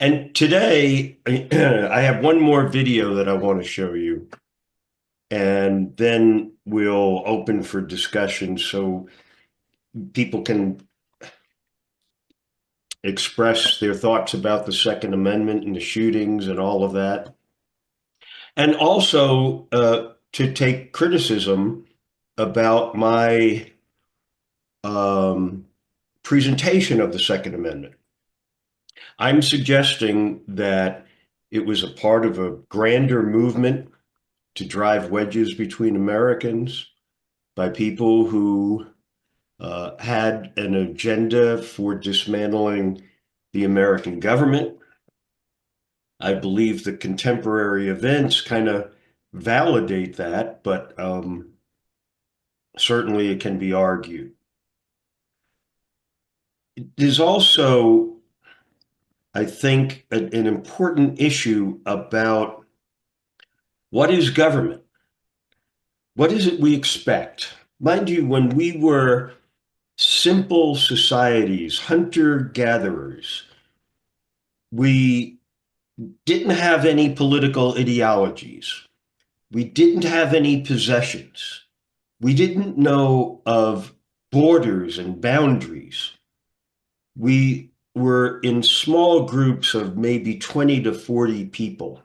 And today, I have one more video that I want to show you, and then we'll open for discussion so people can express their thoughts about the Second Amendment and the shootings and all of that. And also to take criticism about my presentation of the Second Amendment. I'm suggesting that it was a part of a grander movement to drive wedges between Americans by people who had an agenda for dismantling the American government. I believe the contemporary events kind of validate that, but certainly it can be argued. There's also, I think, an important issue about what is government? What is it we expect? Mind you, when we were simple societies, hunter-gatherers, we didn't have any political ideologies. We didn't have any possessions. We didn't know of borders and boundaries. We were in small groups of maybe 20 to 40 people.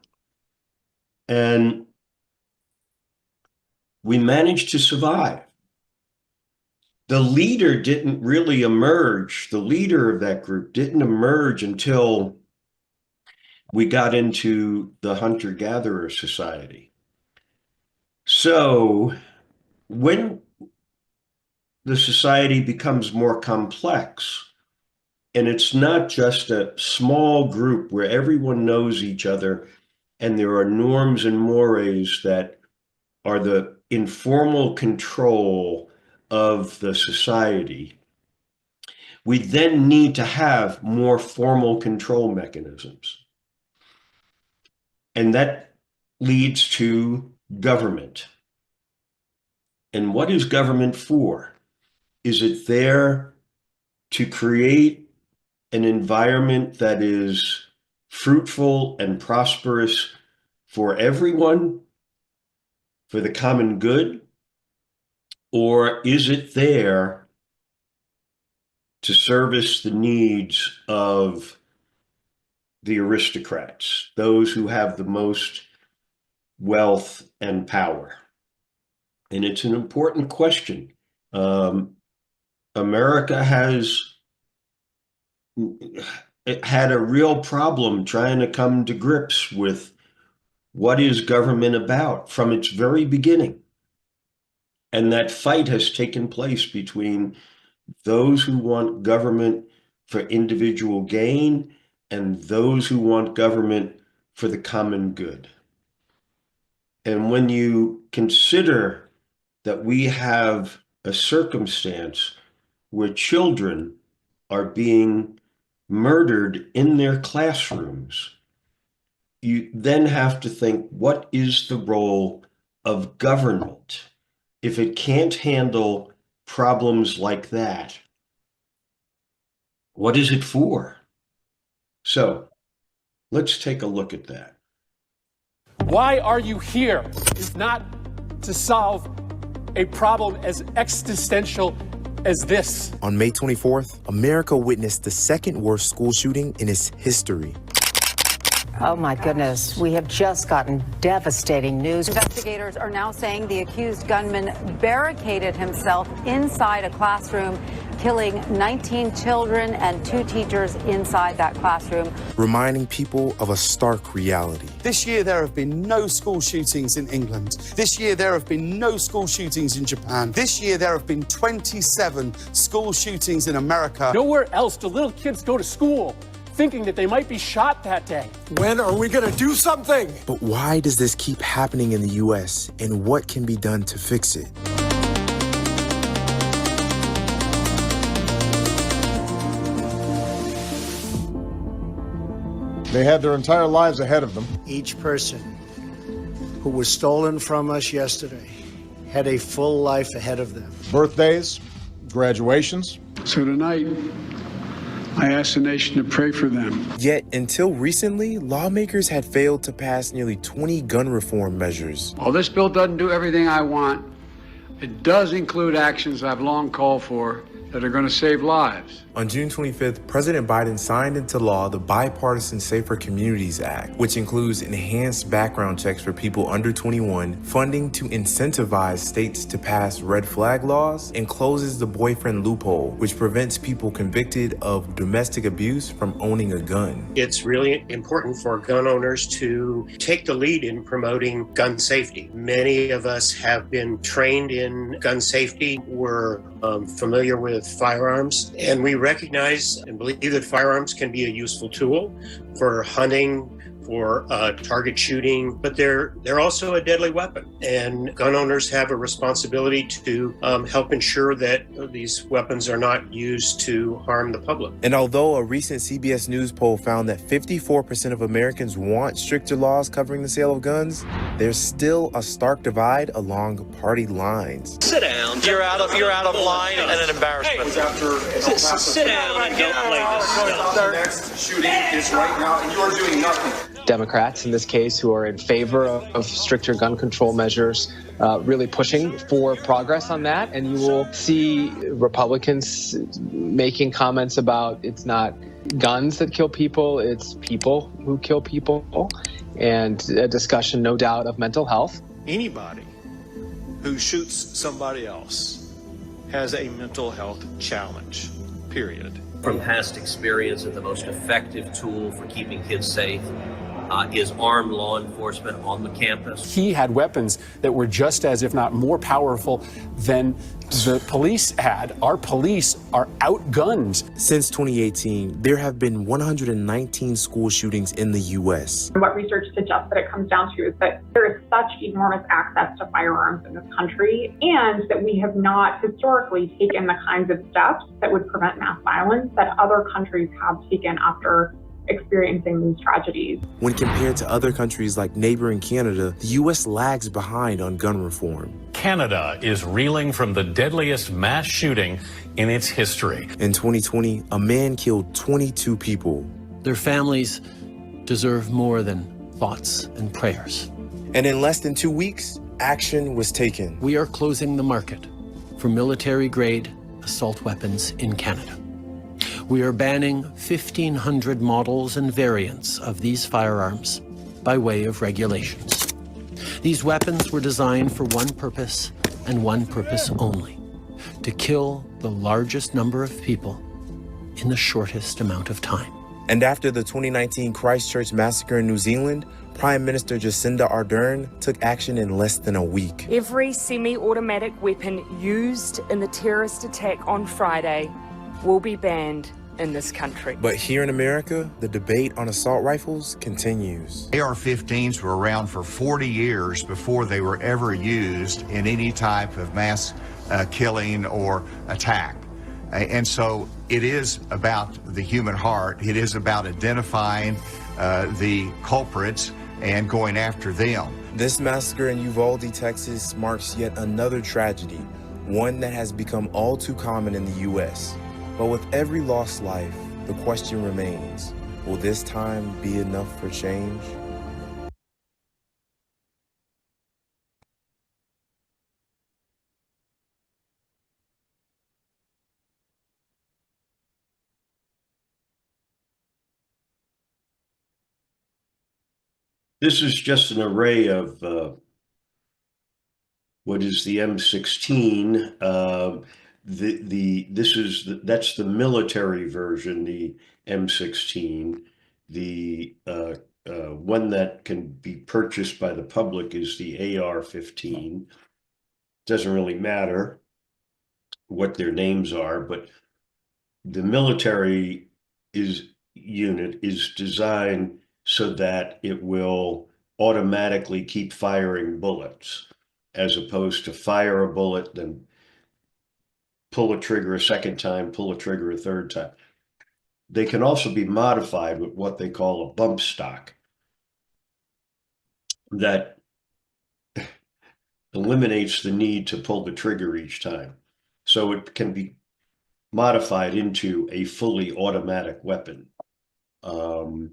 And we managed to survive. The leader didn't really emerge. The leader of that group didn't emerge until we got into the hunter-gatherer society. So when the society becomes more complex, and it's not just a small group where everyone knows each other and there are norms and mores that are the informal control of the society, we then need to have more formal control mechanisms. And that leads to government. And what is government for? Is it there to create an environment that is fruitful and prosperous for everyone, for the common good? Or is it there to service the needs of the aristocrats, those who have the most wealth and power? And it's an important question. America has had a real problem trying to come to grips with what is government about from its very beginning. And that fight has taken place between those who want government for individual gain and those who want government for the common good. And when you consider that we have a circumstance where children are being murdered in their classrooms, you then have to think, what is the role of government if it can't handle problems like that? What is it for? So let's take a look at that. Why are you here? It's not to solve a problem as existential as this. On May 24th, America witnessed the second worst school shooting in its history. Oh my goodness, we have just gotten devastating news. Investigators are now saying the accused gunman barricaded himself inside a classroom, killing 19 children and 2 teachers inside that classroom. Reminding people of a stark reality. This year there have been no school shootings in England. This year there have been no school shootings in Japan. This year there have been 27 school shootings in America. Nowhere else do little kids go to school thinking that they might be shot that day. When are we gonna do something? But why does this keep happening in the U.S., and what can be done to fix it? They had their entire lives ahead of them. Each person who was stolen from us yesterday had a full life ahead of them. Birthdays, graduations. So tonight, I ask the nation to pray for them. Yet, until recently, lawmakers had failed to pass nearly 20 gun reform measures. While this bill doesn't do everything I want, it does include actions I've long called for that are going to save lives. On June 25th, President Biden signed into law the Bipartisan Safer Communities Act, which includes enhanced background checks for people under 21, funding to incentivize states to pass red flag laws, and closes the boyfriend loophole, which prevents people convicted of domestic abuse from owning a gun. It's really important for gun owners to take the lead in promoting gun safety. Many of us have been trained in gun safety. We're familiar with firearms, and we recognize and believe that firearms can be a useful tool for hunting, for target shooting, but they're also a deadly weapon. And gun owners have a responsibility to help ensure that these weapons are not used to harm the public. And although a recent CBS News poll found that 54% of Americans want stricter laws covering the sale of guns, there's still a stark divide along party lines. Sit down. You're out of line and an embarrassment. Hey, sit down and don't play this stuff. The next shooting is right now, and you are doing nothing. Democrats in this case who are in favor of stricter gun control measures, really pushing for progress on that. And you will see Republicans making comments about it's not guns that kill people, it's people who kill people, and a discussion, no doubt, of mental health. Anybody who shoots somebody else has a mental health challenge, period. From past experience, that the most effective tool for keeping kids safe is armed law enforcement on the campus. He had weapons that were just as, if not more powerful than the police had. Our police are outgunned. Since 2018, there have been 119 school shootings in the U.S. What research suggests that it comes down to is that there is such enormous access to firearms in this country, and that we have not historically taken the kinds of steps that would prevent mass violence that other countries have taken after experiencing these tragedies. When compared to other countries like neighboring Canada, the U.S. lags behind on gun reform. Canada is reeling from the deadliest mass shooting in its history. In 2020, a man killed 22 people. Their families deserve more than thoughts and prayers. And in less than 2 weeks, action was taken. We are closing the market for military-grade assault weapons in Canada. We are banning 1,500 models and variants of these firearms by way of regulations. These weapons were designed for one purpose and one purpose only: to kill the largest number of people in the shortest amount of time. And after the 2019 Christchurch massacre in New Zealand, Prime Minister Jacinda Ardern took action in less than a week. Every semi-automatic weapon used in the terrorist attack on Friday will be banned in this country. But here in America, the debate on assault rifles continues. AR-15s were around for 40 years before they were ever used in any type of mass killing or attack. And so it is about the human heart. It is about identifying the culprits and going after them. This massacre in Uvalde, Texas marks yet another tragedy, one that has become all too common in the U.S. But with every lost life, the question remains, will this time be enough for change? This is just an array of what is the M16. That's the military version, the M16. The one that can be purchased by the public is the AR-15. Doesn't really matter what their names are, but the military unit is designed so that it will automatically keep firing bullets, as opposed to fire a bullet, then pull a trigger a second time, pull a trigger a third time. They can also be modified with what they call a bump stock that eliminates the need to pull the trigger each time. So it can be modified into a fully automatic weapon. And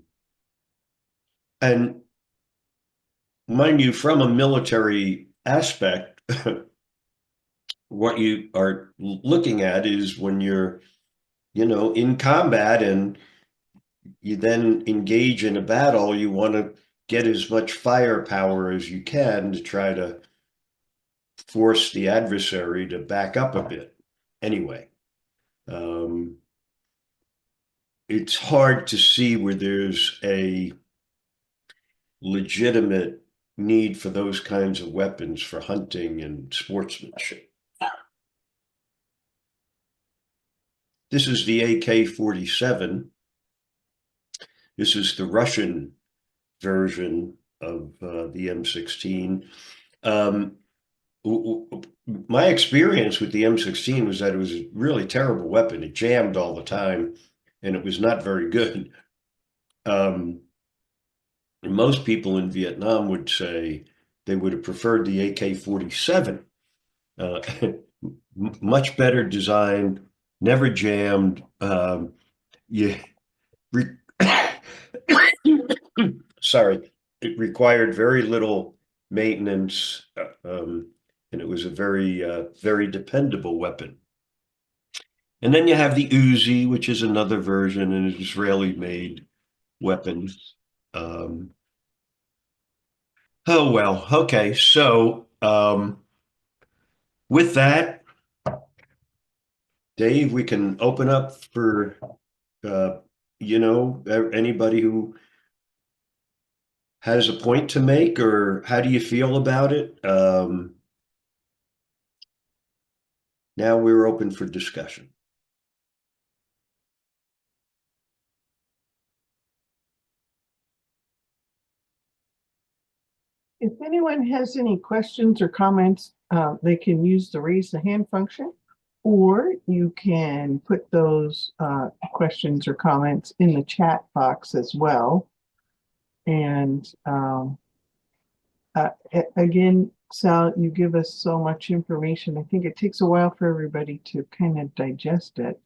mind you, from a military aspect, what you are looking at is when you're, in combat and you then engage in a battle, you want to get as much firepower as you can to try to force the adversary to back up a bit. Anyway, it's hard to see where there's a legitimate need for those kinds of weapons for hunting and sportsmanship. This is the AK-47. This is the Russian version of the M16. My experience with the M16 was that it was a really terrible weapon. It jammed all the time, and it was not very good. Most people in Vietnam would say they would have preferred the AK-47. Much better designed, never jammed. Sorry, it required very little maintenance, and it was a very, very dependable weapon. And then you have the Uzi, which is another version, an Israeli-made weapon. Oh, well, okay. So with that, Dave, we can open up for, anybody who has a point to make, or how do you feel about it? Now we're open for discussion. If anyone has any questions or comments, they can use the raise the hand function, or you can put those questions or comments in the chat box as well. And again, Sal, you give us so much information. I think it takes a while for everybody to kind of digest it.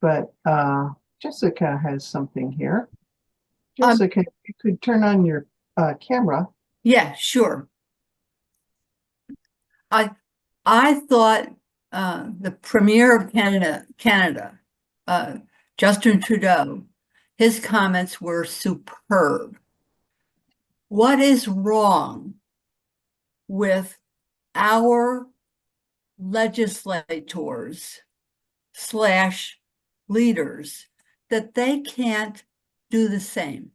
But Jessica has something here. Jessica, you could turn on your camera. Yeah, sure. I thought the Premier of Canada, Justin Trudeau, his comments were superb. What is wrong with our legislators / leaders that they can't do the same?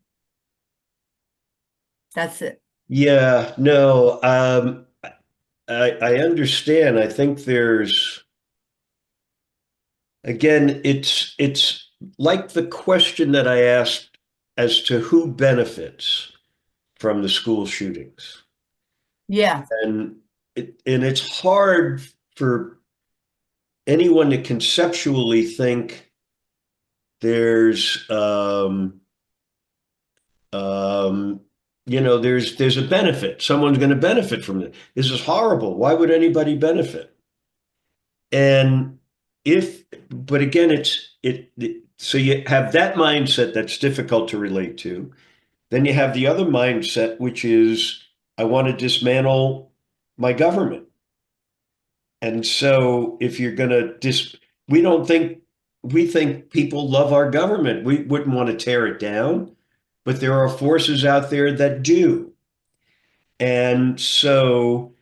That's it. Yeah, no, I understand. I think there's, again, it's like the question that I asked as to who benefits from the school shootings. Yeah. And it's hard for anyone to conceptually think there's there's a benefit. Someone's going to benefit from it. This is horrible. Why would anybody benefit? And but again, so you have that mindset that's difficult to relate to. Then you have the other mindset, which is, I want to dismantle my government. And so if you're going to we think people love our government. We wouldn't want to tear it down. But there are forces out there that do. And so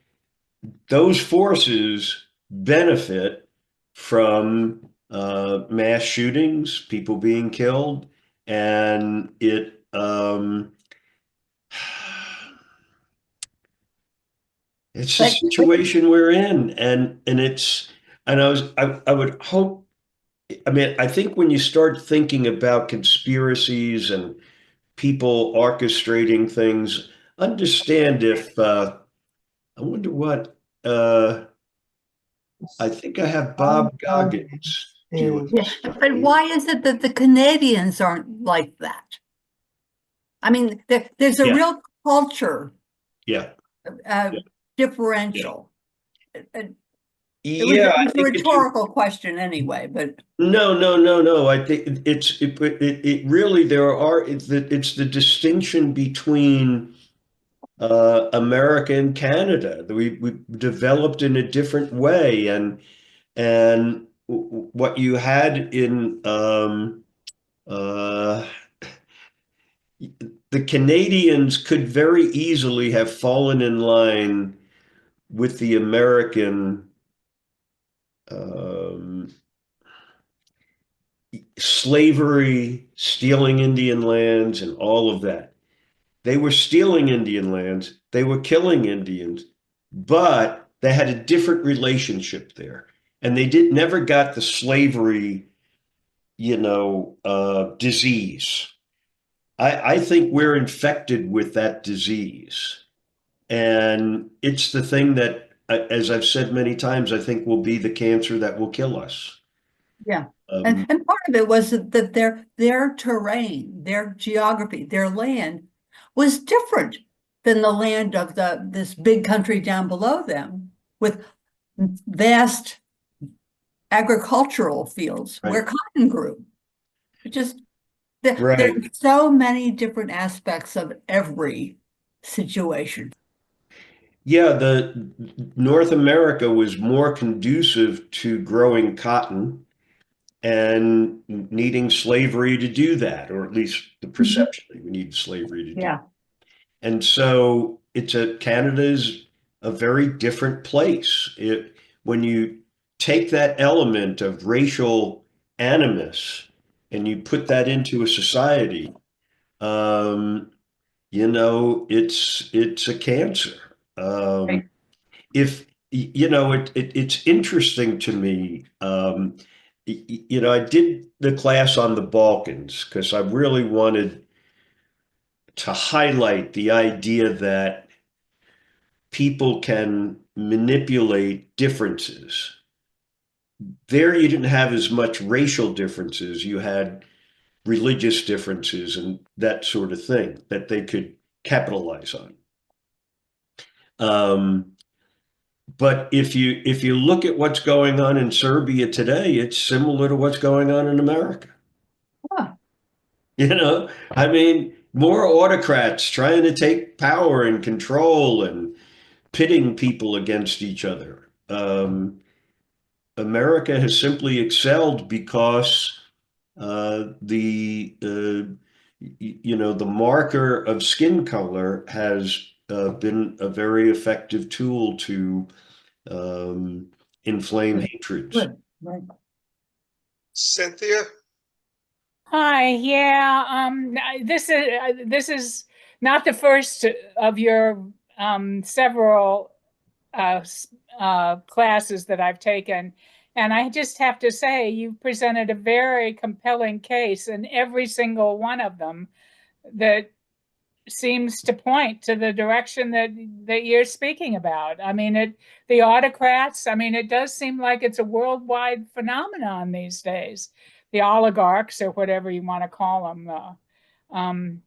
those forces benefit from mass shootings, people being killed, and it's the situation we're in. And I would hope, I think when you start thinking about conspiracies and people orchestrating things, understand if I wonder what I think I have Bob Goggins. Yeah, but why is it that the Canadians aren't like that? I mean, there's a real culture differential. Yeah, I It was a think rhetorical question anyway, but no. I think it really it's the distinction between America and Canada. We developed in a different way, and what you had in the Canadians could very easily have fallen in line with the American um, slavery, stealing Indian lands, and all of that. They were stealing Indian lands, they were killing Indians, but they had a different relationship there. And they never got the slavery, disease. I think we're infected with that disease. And it's the thing that, as I've said many times, I think will be the cancer that will kill us. yeah. And part of it was that their terrain, their geography, their land was different than the land of this big country down below them, with vast agricultural fields where cotton grew. It just there's so many different aspects of every situation. Yeah, the North America was more conducive to growing cotton and needing slavery to do that, or at least the perception that we need slavery to do. Yeah. And so Canada is a very different place. When you take that element of racial animus and you put that into a society, it's a cancer. If it's interesting to me. I did the class on the Balkans because I really wanted to highlight the idea that people can manipulate differences. There, you didn't have as much racial differences. You had religious differences and that sort of thing that they could capitalize on. But if you look at what's going on in Serbia today, it's similar to what's going on in America. Huh. I mean, more autocrats trying to take power and control and pitting people against each other. America has simply excelled because the marker of skin color has been a very effective tool to inflame hatreds. Right. Cynthia? Hi, yeah, this is not the first of your several classes that I've taken. And I just have to say, you presented a very compelling case in every single one of them that seems to point to the direction that you're speaking about. I mean, the autocrats, I mean, it does seem like it's a worldwide phenomenon these days. The oligarchs, or whatever you want to call them. And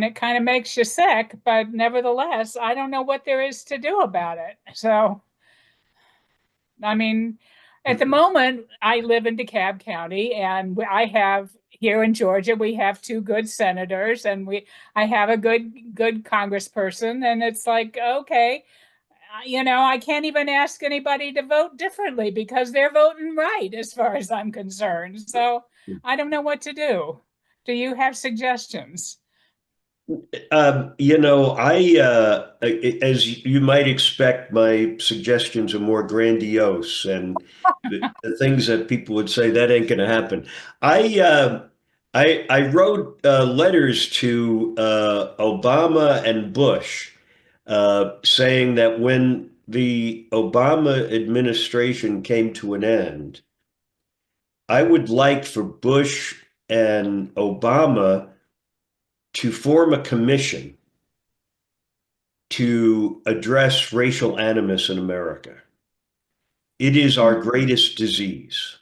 it kind of makes you sick, but nevertheless, I don't know what there is to do about it. So, I mean, at the moment, I live in DeKalb County, and I have here in Georgia, we have 2 good senators, and I have a good congressperson, and it's like, okay, I can't even ask anybody to vote differently because they're voting right as far as I'm concerned. So I don't know what to do. Do you have suggestions? As you might expect, my suggestions are more grandiose, and the things that people would say that ain't going to happen. I wrote letters to Obama and Bush saying that when the Obama administration came to an end, I would like for Bush and Obama to form a commission to address racial animus in America. It is our greatest disease.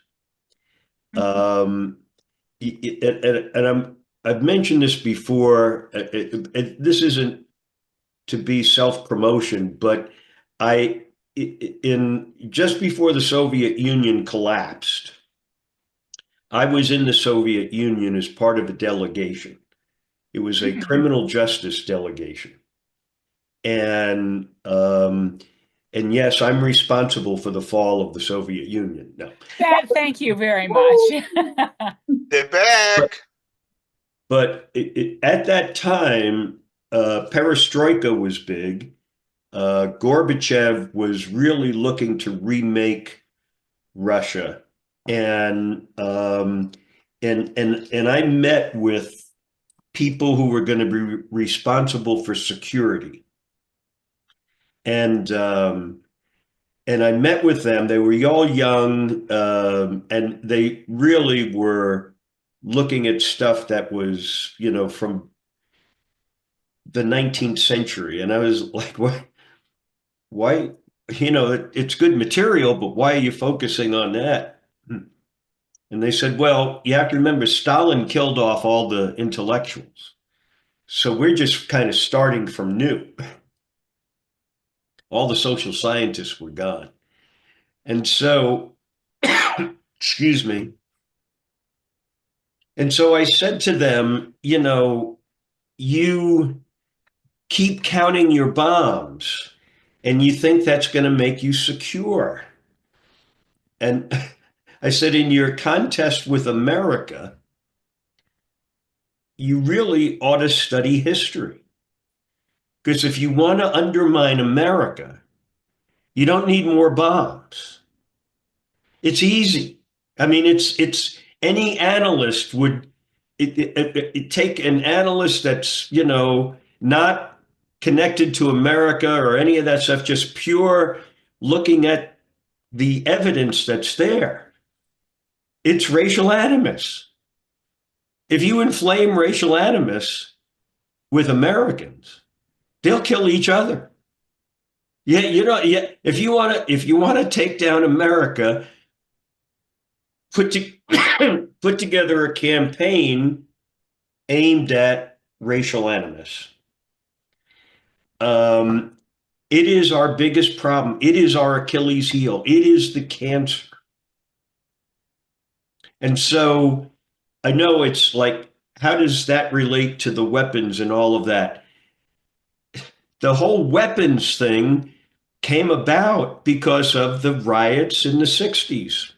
And I've mentioned this before. This isn't to be self-promotion, but in just before the Soviet Union collapsed, I was in the Soviet Union as part of a delegation. It was a criminal justice delegation. And yes, I'm responsible for the fall of the Soviet Union. No. Thank you very much. They're back. But at that time, perestroika was big. Gorbachev was really looking to remake Russia, and I met with people who were going to be responsible for security, and I met with them. They were all young, and they really were looking at stuff that was, from the 19th century. And I was like, what? Why, it's good material, but why are you focusing on that? And they said, well, you have to remember Stalin killed off all the intellectuals. So we're just kind of starting from new. All the social scientists were gone. And so, excuse me. And so I said to them, you keep counting your bombs and you think that's going to make you secure. And I said, in your contest with America, you really ought to study history. Because if you want to undermine America, you don't need more bombs. It's easy. I mean, it's any analyst would take an analyst that's, not connected to America or any of that stuff, just pure looking at the evidence that's there. It's racial animus. If you inflame racial animus with Americans, they'll kill each other. If you want to take down America, put together a campaign aimed at racial animus. It is our biggest problem. It is our Achilles heel. It is the cancer. And so I know it's like, how does that relate to the weapons and all of that? The whole weapons thing came about because of the riots in the 60s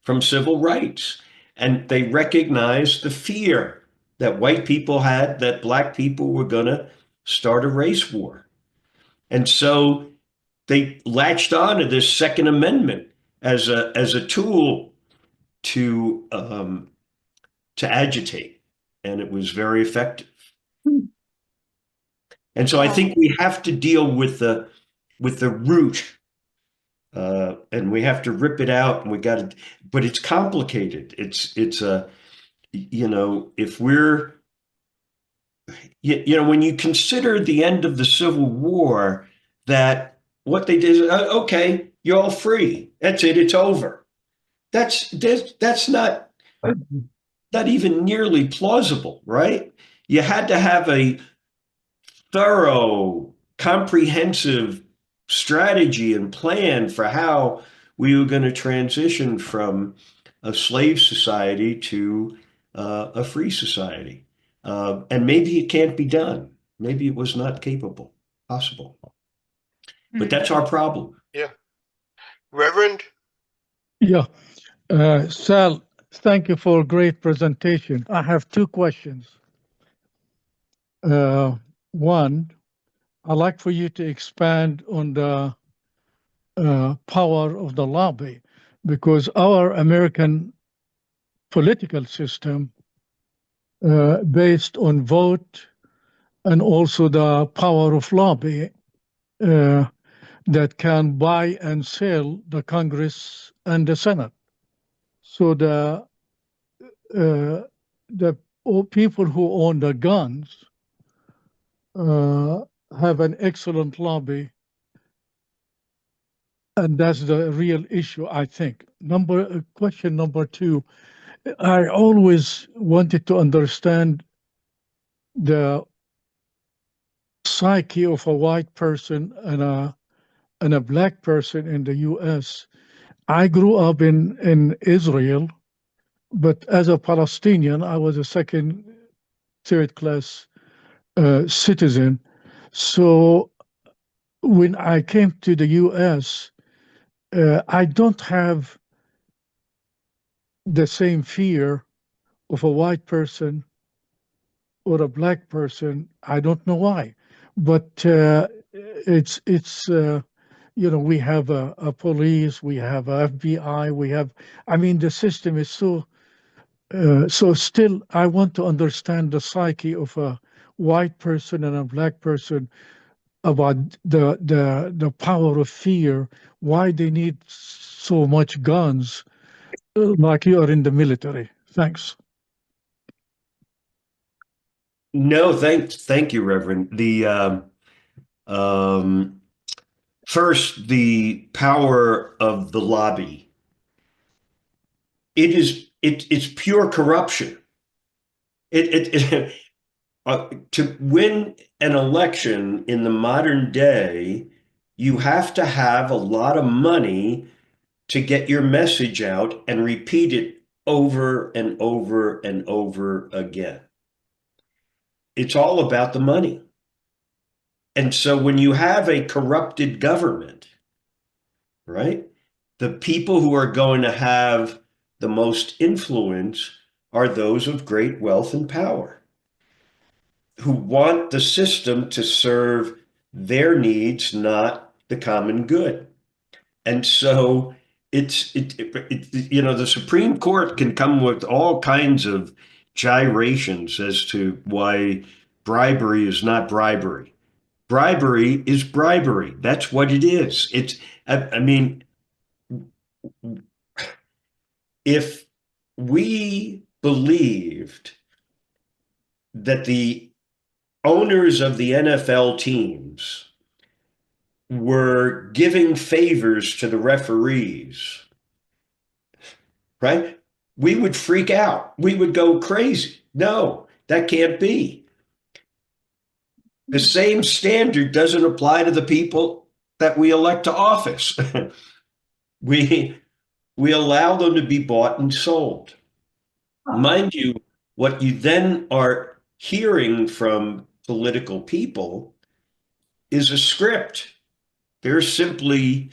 from civil rights. And they recognized the fear that white people had that black people were going to start a race war. And so they latched on to this Second Amendment as a tool to agitate, and it was very effective. And so I think we have to deal with the root, and we have to rip it out, and but it's complicated. It's if we're, when you consider the end of the Civil War, that what they did is, okay, you're all free. That's it. It's over. That's not even nearly plausible, right? You had to have a thorough, comprehensive strategy and plan for how we were going to transition from a slave society to a free society. And maybe it can't be done. Maybe it was not possible. But that's our problem. Yeah. Reverend? Yeah. Sal, thank you for a great presentation. I have two questions. One, I'd like for you to expand on the power of the lobby, because our American political system, based on vote and also the power of lobby, that can buy and sell the Congress and the Senate. So the people who own the guns have an excellent lobby, and that's the real issue, I think. Question number two, I always wanted to understand the psyche of a white person and a and a black person in the U.S. I grew up in Israel, but as a Palestinian, I was a second, third class citizen. So when I came to the U.S., I don't have the same fear of a white person or a black person. I don't know why, but it's we have a police, we have a FBI, we have. I mean, the system is so. So still, I want to understand the psyche of a white person and a black person about the power of fear, why they need so much guns, like you are in the military. Thanks. No, thank you, Reverend. First, the power of the lobby. It's pure corruption. To win an election in the modern day, you have to have a lot of money to get your message out and repeat it over and over and over again. It's all about the money. And so when you have a corrupted government, right, the people who are going to have the most influence are those of great wealth and power, who want the system to serve their needs, not the common good. And so the Supreme Court can come with all kinds of gyrations as to why bribery is not bribery. Bribery is bribery. That's what it is. I mean, if we believed that the owners of the NFL teams were giving favors to the referees, right? We would freak out. We would go crazy. No, that can't be. The same standard doesn't apply to the people that we elect to office. We allow them to be bought and sold. Mind you, what you then are hearing from political people is a script. They're simply,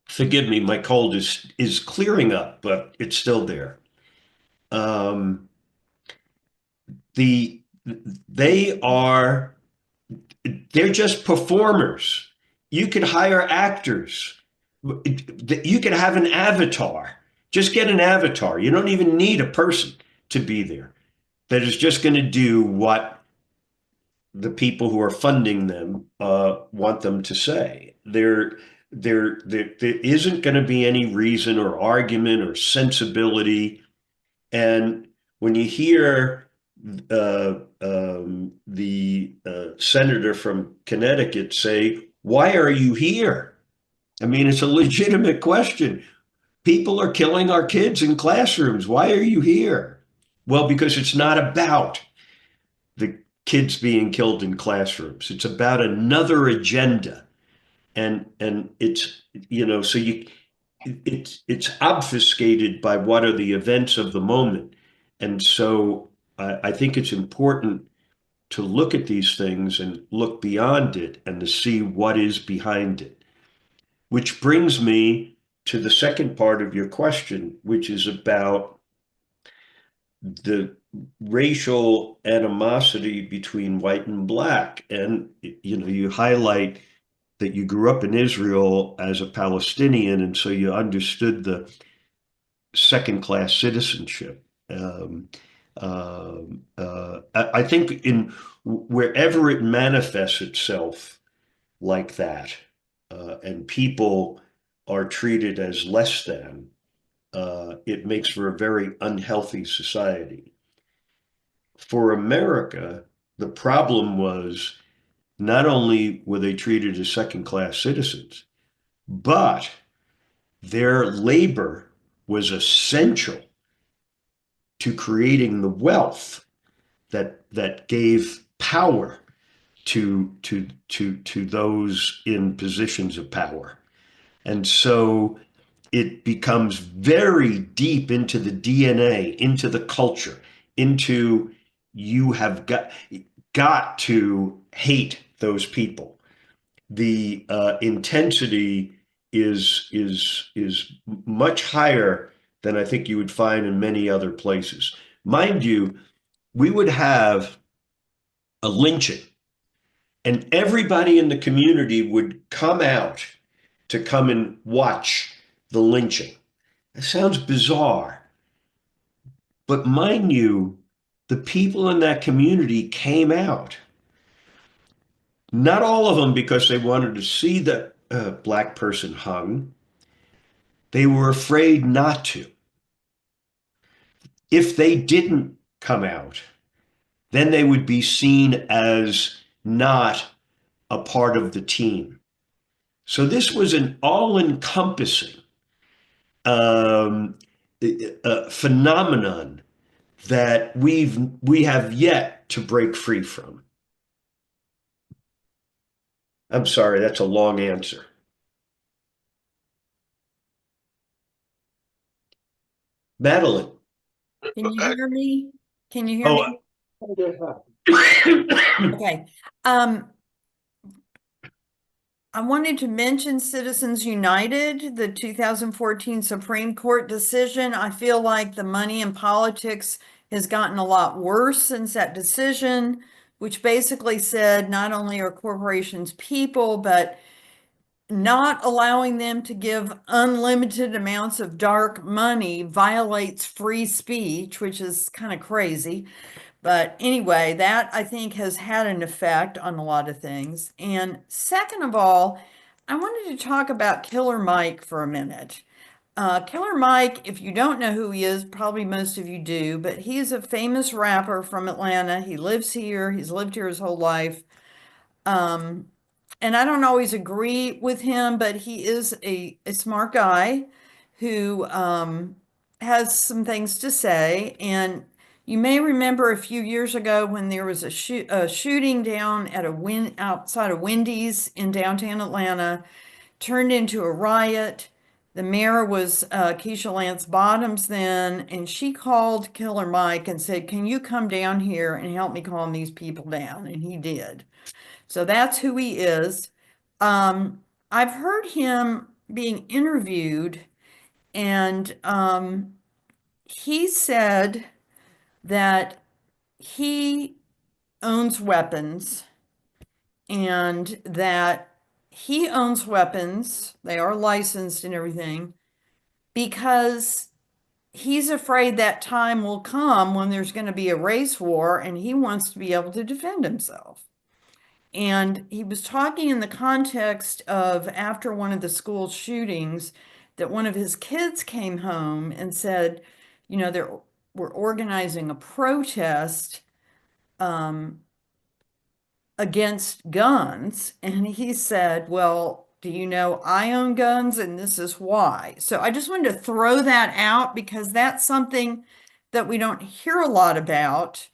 forgive me, my cold is clearing up, but it's still there. They're just performers. You could hire actors. You could have an avatar. Just get an avatar. You don't even need a person to be there that is just going to do what the people who are funding them want them to say. There isn't going to be any reason or argument or sensibility. And when you hear the senator from Connecticut say, "Why are you here?" I mean, it's a legitimate question. People are killing our kids in classrooms. Why are you here? Well, because it's not about the kids being killed in classrooms. It's about another agenda. And it's, it's obfuscated by what are the events of the moment. And so I think it's important to look at these things and look beyond it and to see what is behind it. Which brings me to the second part of your question, which is about the racial animosity between white and black. And, you highlight that you grew up in Israel as a Palestinian, and so you understood the second-class citizenship. I think in wherever it manifests itself like that, and people are treated as less than, it makes for a very unhealthy society. For America, the problem was not only were they treated as second-class citizens, but their labor was essential to creating the wealth that gave power to those in positions of power. And so it becomes very deep into the DNA, into the culture, into you have got to hate those people. The intensity is much higher than I think you would find in many other places. Mind you, we would have a lynching, and everybody in the community would come out to come and watch the lynching. It sounds bizarre, but mind you, the people in that community came out. Not all of them because they wanted to see the black person hung. They were afraid not to. If they didn't come out, then they would be seen as not a part of the team. So this was an all-encompassing phenomenon that we have yet to break free from. I'm sorry, that's a long answer. Madeline. Can you hear me? Can you hear me? Okay. I wanted to mention Citizens United, the 2014 Supreme Court decision. I feel like the money in politics has gotten a lot worse since that decision, which basically said not only are corporations people, but not allowing them to give unlimited amounts of dark money violates free speech, which is kind of crazy. But anyway, that I think has had an effect on a lot of things. And second of all, I wanted to talk about Killer Mike for a minute. Killer Mike, if you don't know who he is, probably most of you do, but he's a famous rapper from Atlanta. He lives here. He's lived here his whole life. And I don't always agree with him, but he is a smart guy who has some things to say. And you may remember a few years ago when there was a shooting down at outside of Wendy's in downtown Atlanta, turned into a riot. The mayor was Keisha Lance Bottoms then, and she called Killer Mike and said, "Can you come down here and help me calm these people down?" And he did. So that's who he is. I've heard him being interviewed, and he said that he owns weapons and that he owns weapons, they are licensed and everything, because he's afraid that time will come when there's going to be a race war and he wants to be able to defend himself. And he was talking in the context of after one of the school shootings that one of his kids came home and said, you know, we're organizing a protest against guns. And he said, well, do you know I own guns and this is why? So I just wanted to throw that out because that's something that we don't hear a lot about.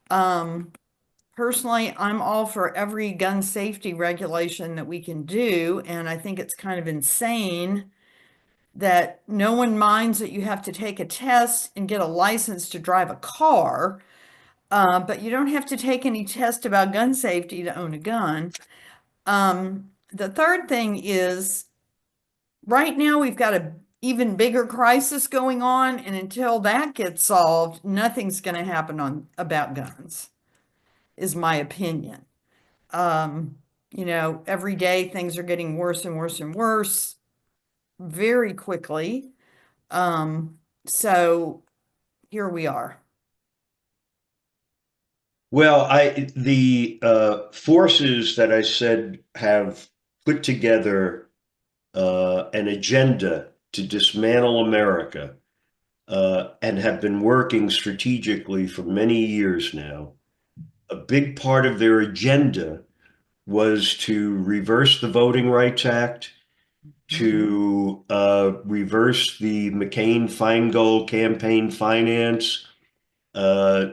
Personally, I'm all for every gun safety regulation that we can do. And I think it's kind of insane that no one minds that you have to take a test and get a license to drive a car, but you don't have to take any test about gun safety to own a gun. The third thing is, right now we've got an even bigger crisis going on, and until that gets solved, nothing's going to happen about guns, is my opinion. You know, every day things are getting worse and worse and worse very quickly. So here we are. Well, the forces that I said have put together an agenda to dismantle America and have been working strategically for many years now. A big part of their agenda was to reverse the Voting Rights Act, to reverse the McCain-Feingold campaign finance,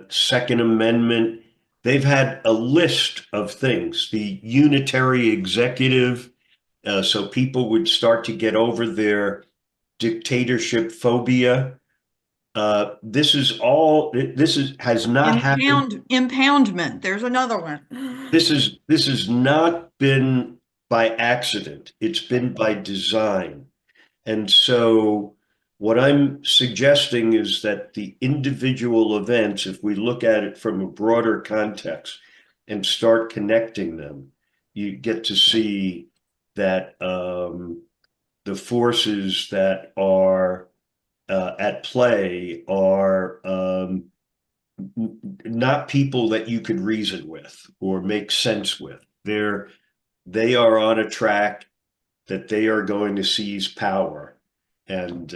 Second Amendment, they've had a list of things, the unitary executive, so people would start to get over their dictatorship phobia. This has not happened. Impoundment. There's another one. This has not been by accident. It's been by design. And so what I'm suggesting is that the individual events, if we look at it from a broader context and start connecting them, you get to see that the forces that are at play are not people that you could reason with or make sense with. They are on a track that they are going to seize power, and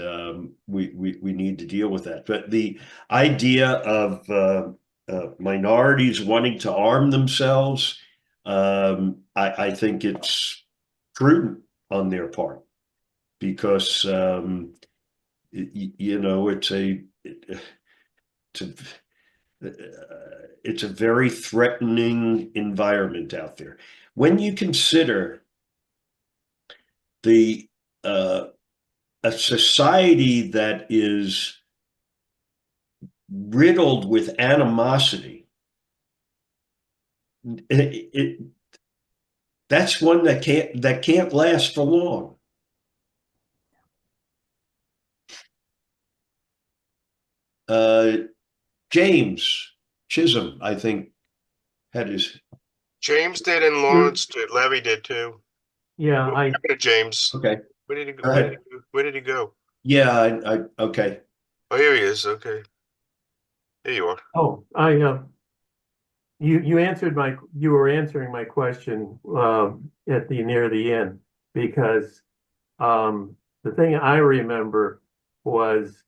we need to deal with that. But the idea of minorities wanting to arm themselves, I think it's prudent on their part, because it's a very threatening environment out there. When you consider a society that is riddled with animosity, that's one that can't last for long. James Chisholm, I think, had his. James did, and Lawrence did. Larry did too. Yeah, What happened to James? Okay. Where did he go? Where did he go? Yeah, okay. Oh, here he is. Okay. Here you are. Oh, you were answering my question near the end, because the thing I remember was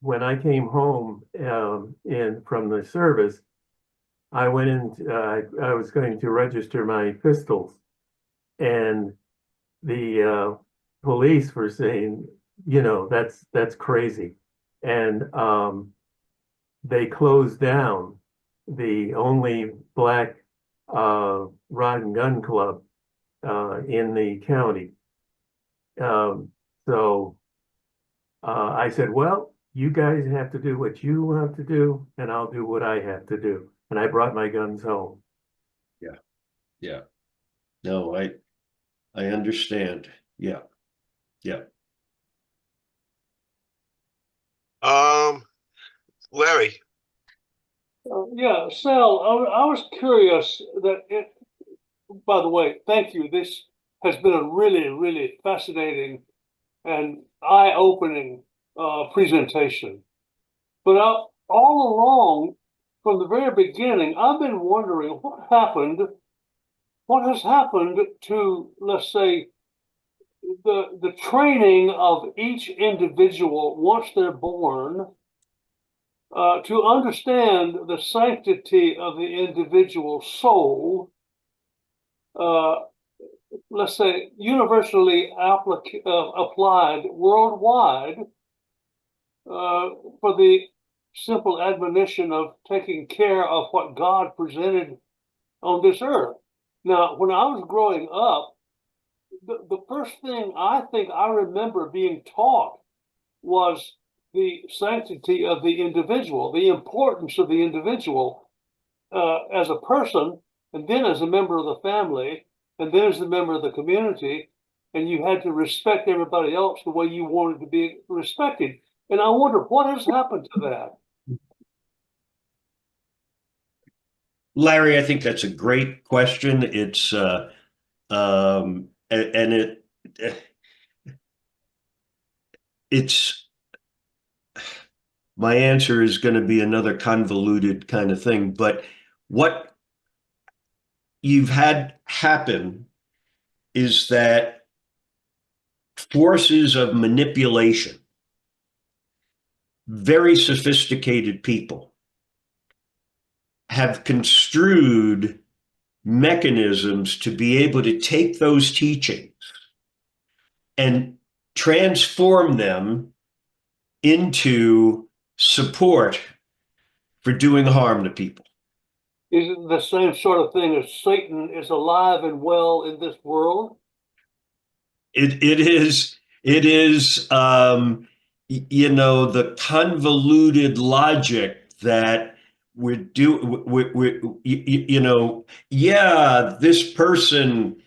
when I came home from the service, I went in. I was going to register my pistols, and the police were saying, that's crazy, and they closed down the only black rod and gun club in the county. So I said, well, you guys have to do what you have to do, and I'll do what I have to do. And I brought my guns home. Yeah. No, I understand. Yeah. Larry. Yeah, Sal, I was curious by the way, thank you. This has been a really, really fascinating and eye-opening presentation. But all along, from the very beginning, I've been wondering what has happened to, let's say, the training of each individual once they're born to understand the sanctity of the individual soul, let's say, universally applied worldwide for the simple admonition of taking care of what God presented on this earth. Now, when I was growing up, the first thing I think I remember being taught was the sanctity of the individual, the importance of the individual as a person, and then as a member of the family, and then as a member of the community, and you had to respect everybody else the way you wanted to be respected. And I wonder what has happened to that. Larry, I think that's a great question. It's it's my answer is going to be another convoluted kind of thing, but what you've had happen is that forces of manipulation, very sophisticated people, have construed mechanisms to be able to take those teachings and transform them into support for doing harm to people. Is it the same sort of thing as Satan is alive and well in this world? It is you know, the convoluted logic that you know, yeah, this person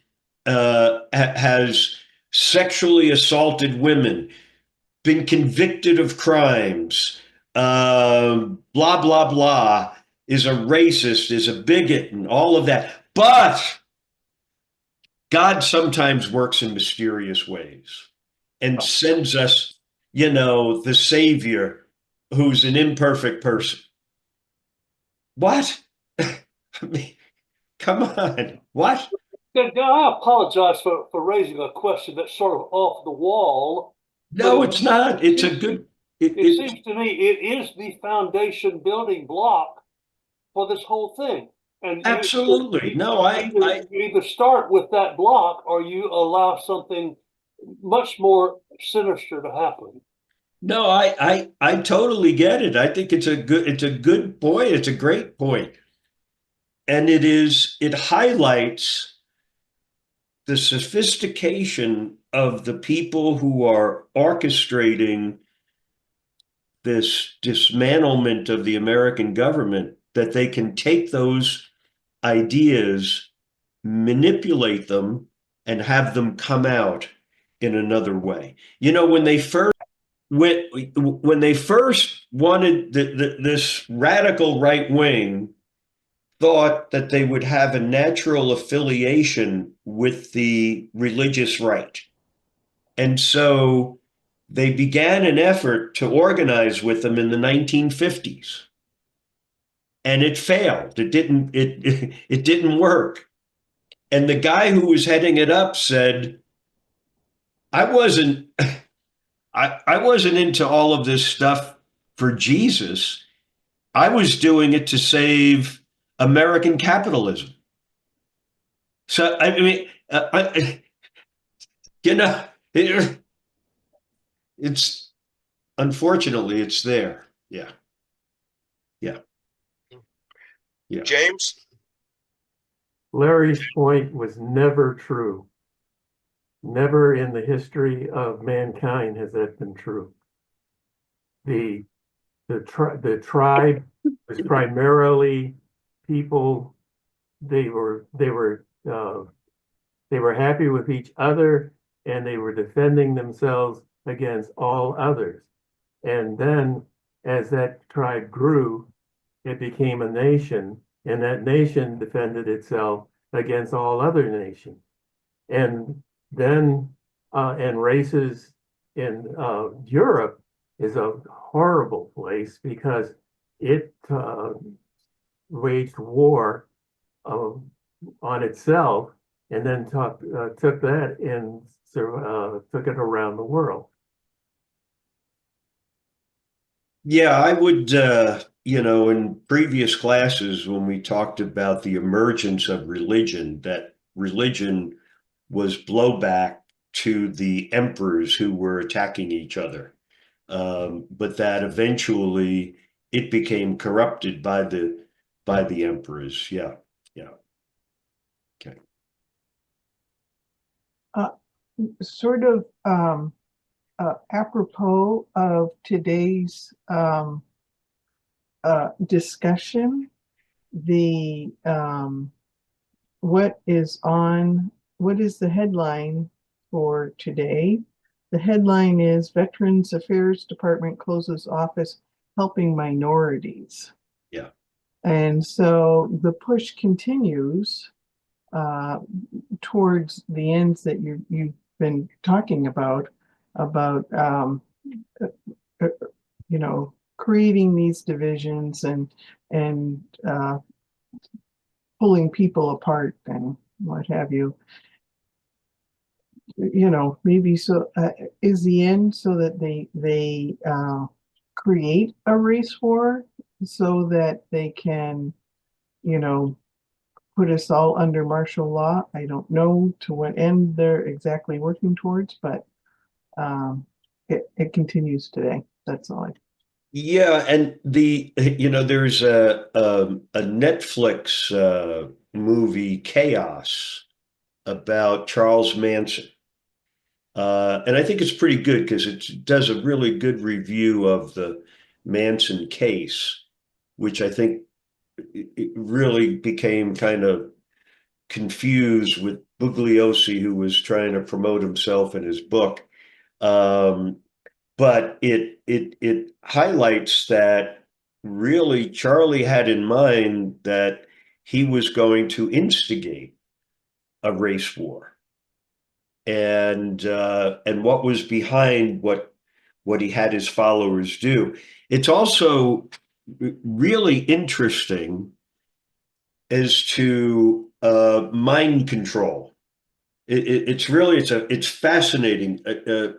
has sexually assaulted women, been convicted of crimes, blah, blah, blah, is a racist, is a bigot, and all of that. But God sometimes works in mysterious ways and sends us, you know, the Savior who's an imperfect person. What? I mean, come on. What? I apologize for raising a question that's sort of off the wall. No, it's not. It's a good. It seems to me it is the foundation building block for this whole thing. And absolutely. You either start with that block or you allow something much more sinister to happen. No, I totally get it. I think it's a good point. It's a great point. And it highlights the sophistication of the people who are orchestrating this dismantlement of the American government, that they can take those ideas, manipulate them, and have them come out in another way. You know, when they first wanted this radical right wing, thought that they would have a natural affiliation with the religious right. And so they began an effort to organize with them in the 1950s. And it failed. It didn't work. And the guy who was heading it up said, I wasn't into all of this stuff for Jesus. I was doing it to save American capitalism. So, I mean, you know, it's unfortunately it's there. Yeah. James? Larry's point was never true. Never in the history of mankind has that been true. The tribe was primarily people. They were happy with each other, and they were defending themselves against all others. And then, as that tribe grew, it became a nation, and that nation defended itself against all other nations. And then, and races in Europe is a horrible place because it waged war on itself, and then took that and took it around the world. Yeah, I would, you know, in previous classes when we talked about the emergence of religion, that religion was blowback to the emperors who were attacking each other. But that eventually it became corrupted by the emperors. Yeah. Okay. Sort of apropos of today's discussion, the what is the headline for today? The headline is Veterans Affairs Department closes office helping minorities. Yeah. And so the push continues towards the ends that you've been talking about you know, creating these divisions and pulling people apart and what have you. You know, maybe so is the end so that they create a race war so that they can, you know, put us all under martial law. I don't know to what end they're exactly working towards, but it continues today. That's all. Yeah, and there's a Netflix movie, Chaos, about Charles Manson. And I think it's pretty good because it does a really good review of the Manson case, which I think it really became kind of confused with Bugliosi, who was trying to promote himself in his book. Um, but it highlights that really Charlie had in mind that he was going to instigate a race war, and what was behind what he had his followers do. It's also really interesting as to mind control. It's fascinating. Uh,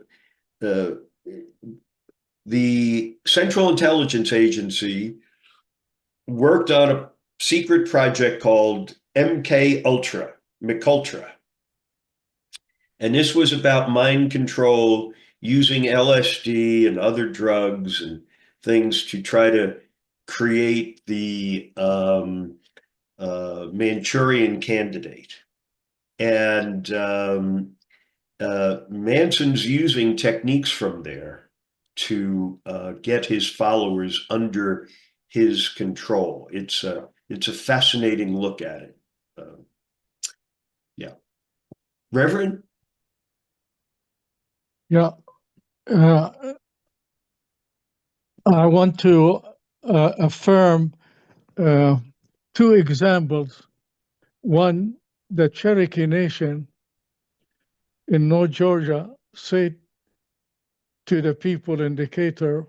the Central Intelligence Agency worked on a secret project called MK Ultra, MKUltra. And this was about mind control using LSD and other drugs and things to try to create the Manchurian Candidate. And Manson's using techniques from there to get his followers under his control. It's a fascinating look at it. Yeah. Reverend? Yeah. I want to affirm two examples. One, the Cherokee Nation in North Georgia said to the people in Decatur,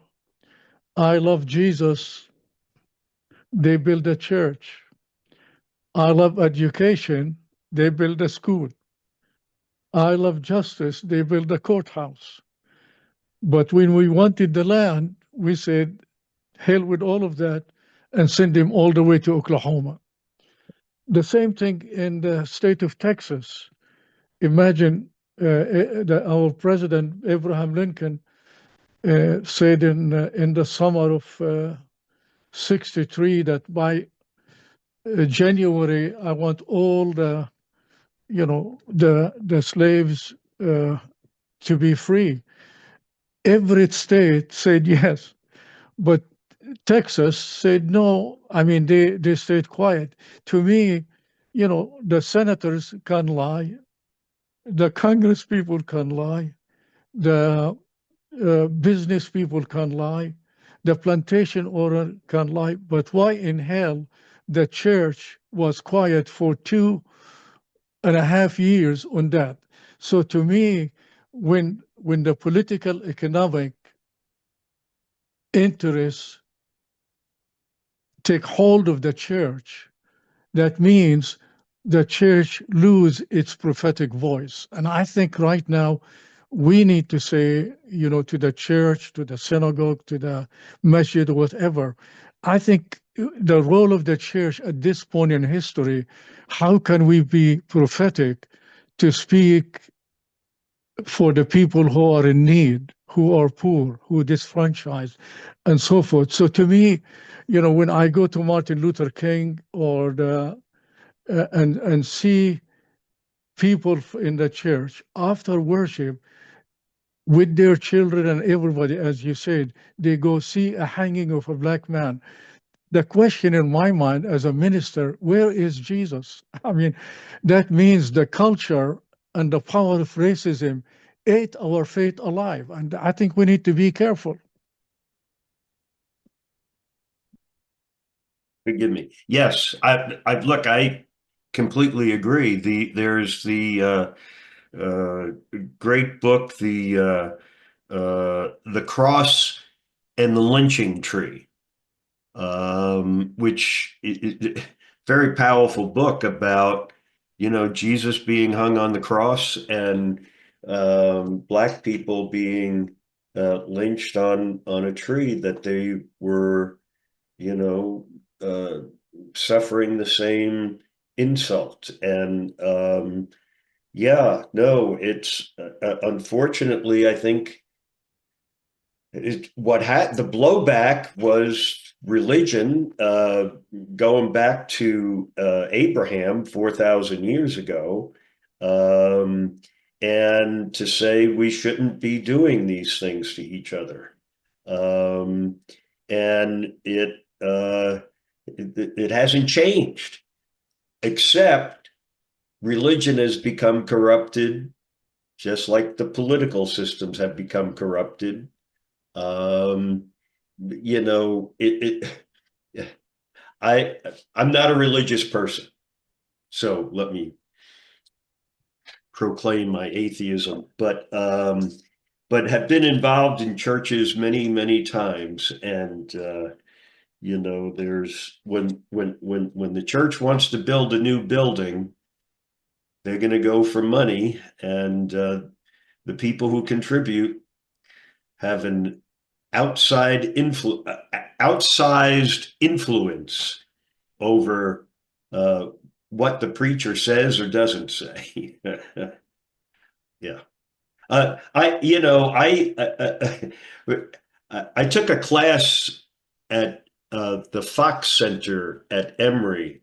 I love Jesus. They build a church. I love education. They build a school. I love justice. They build a courthouse. But when we wanted the land, we said, hell with all of that and send them all the way to Oklahoma. The same thing in the state of Texas. Imagine our president, Abraham Lincoln, said in the summer of 63 that by January, I want all the slaves to be free. Every state said yes, but Texas said no. I mean, they stayed quiet. To me, the senators can lie, the Congress people can lie, the business people can lie, the plantation owner can lie, but why in hell the church was quiet for 2.5 years on that? So to me, when the political economic interests take hold of the church, that means the church lose its prophetic voice. And I think right now we need to say, to the church, to the synagogue, to the masjid, whatever, I think the role of the church at this point in history, how can we be prophetic to speak for the people who are in need, who are poor, who are disfranchised, and so forth. So to me, when I go to Martin Luther King or and see people in the church after worship with their children and everybody, as you said, they go see a hanging of a black man. The question in my mind as a minister, where is Jesus? I mean, that means the culture and the power of racism ate our faith alive. And I think we need to be careful. Forgive me. Yes, I completely agree. There's the great book, the Cross and the Lynching Tree, which is very powerful book about Jesus being hung on the cross and black people being lynched on a tree that they were suffering the same insult. And yeah, no, it's unfortunately, I think the blowback was religion, going back to Abraham 4,000 years ago, and to say we shouldn't be doing these things to each other. And it hasn't changed, except religion has become corrupted, just like the political systems have become corrupted. You know, I'm not a religious person, so let me proclaim my atheism, but have been involved in churches many, many times. And you know, there's when the church wants to build a new building, they're going to go for money, and the people who contribute have an outsized influence over what the preacher says or doesn't say. Yeah. I took a class at the Fox Center at Emory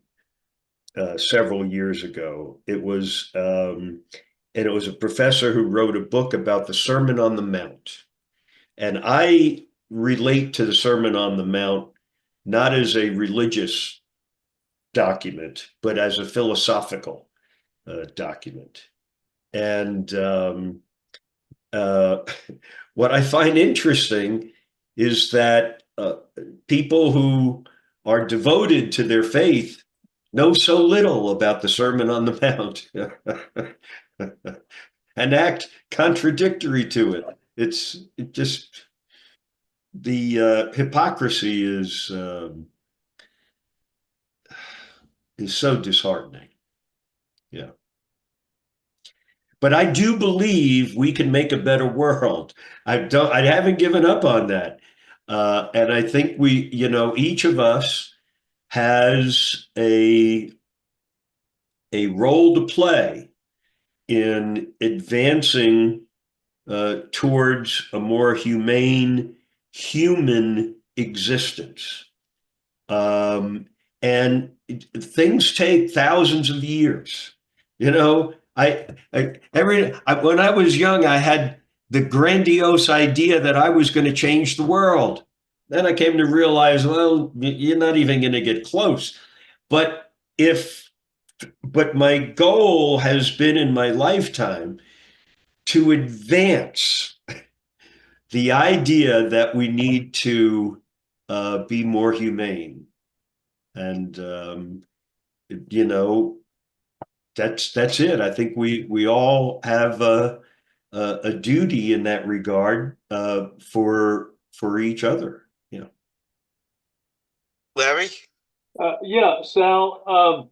several years ago. It was and it was a professor who wrote a book about the Sermon on the Mount. And I relate to the Sermon on the Mount not as a religious document, but as a philosophical document. And what I find interesting is that people who are devoted to their faith know so little about the Sermon on the Mount and act contradictory to it. It just, the hypocrisy is so disheartening. Yeah. But I do believe we can make a better world. I haven't given up on that. And I think we, you know, each of us has a role to play in advancing towards a more humane human existence. And things take thousands of years. You know, when I was young, I had the grandiose idea that I was going to change the world. Then I came to realize, well, you're not even going to get close. But my goal has been in my lifetime to advance the idea that we need to be more humane. And, you know, that's it. I think we all have a duty in that regard for each other. Yeah. Larry? Yeah, Sal.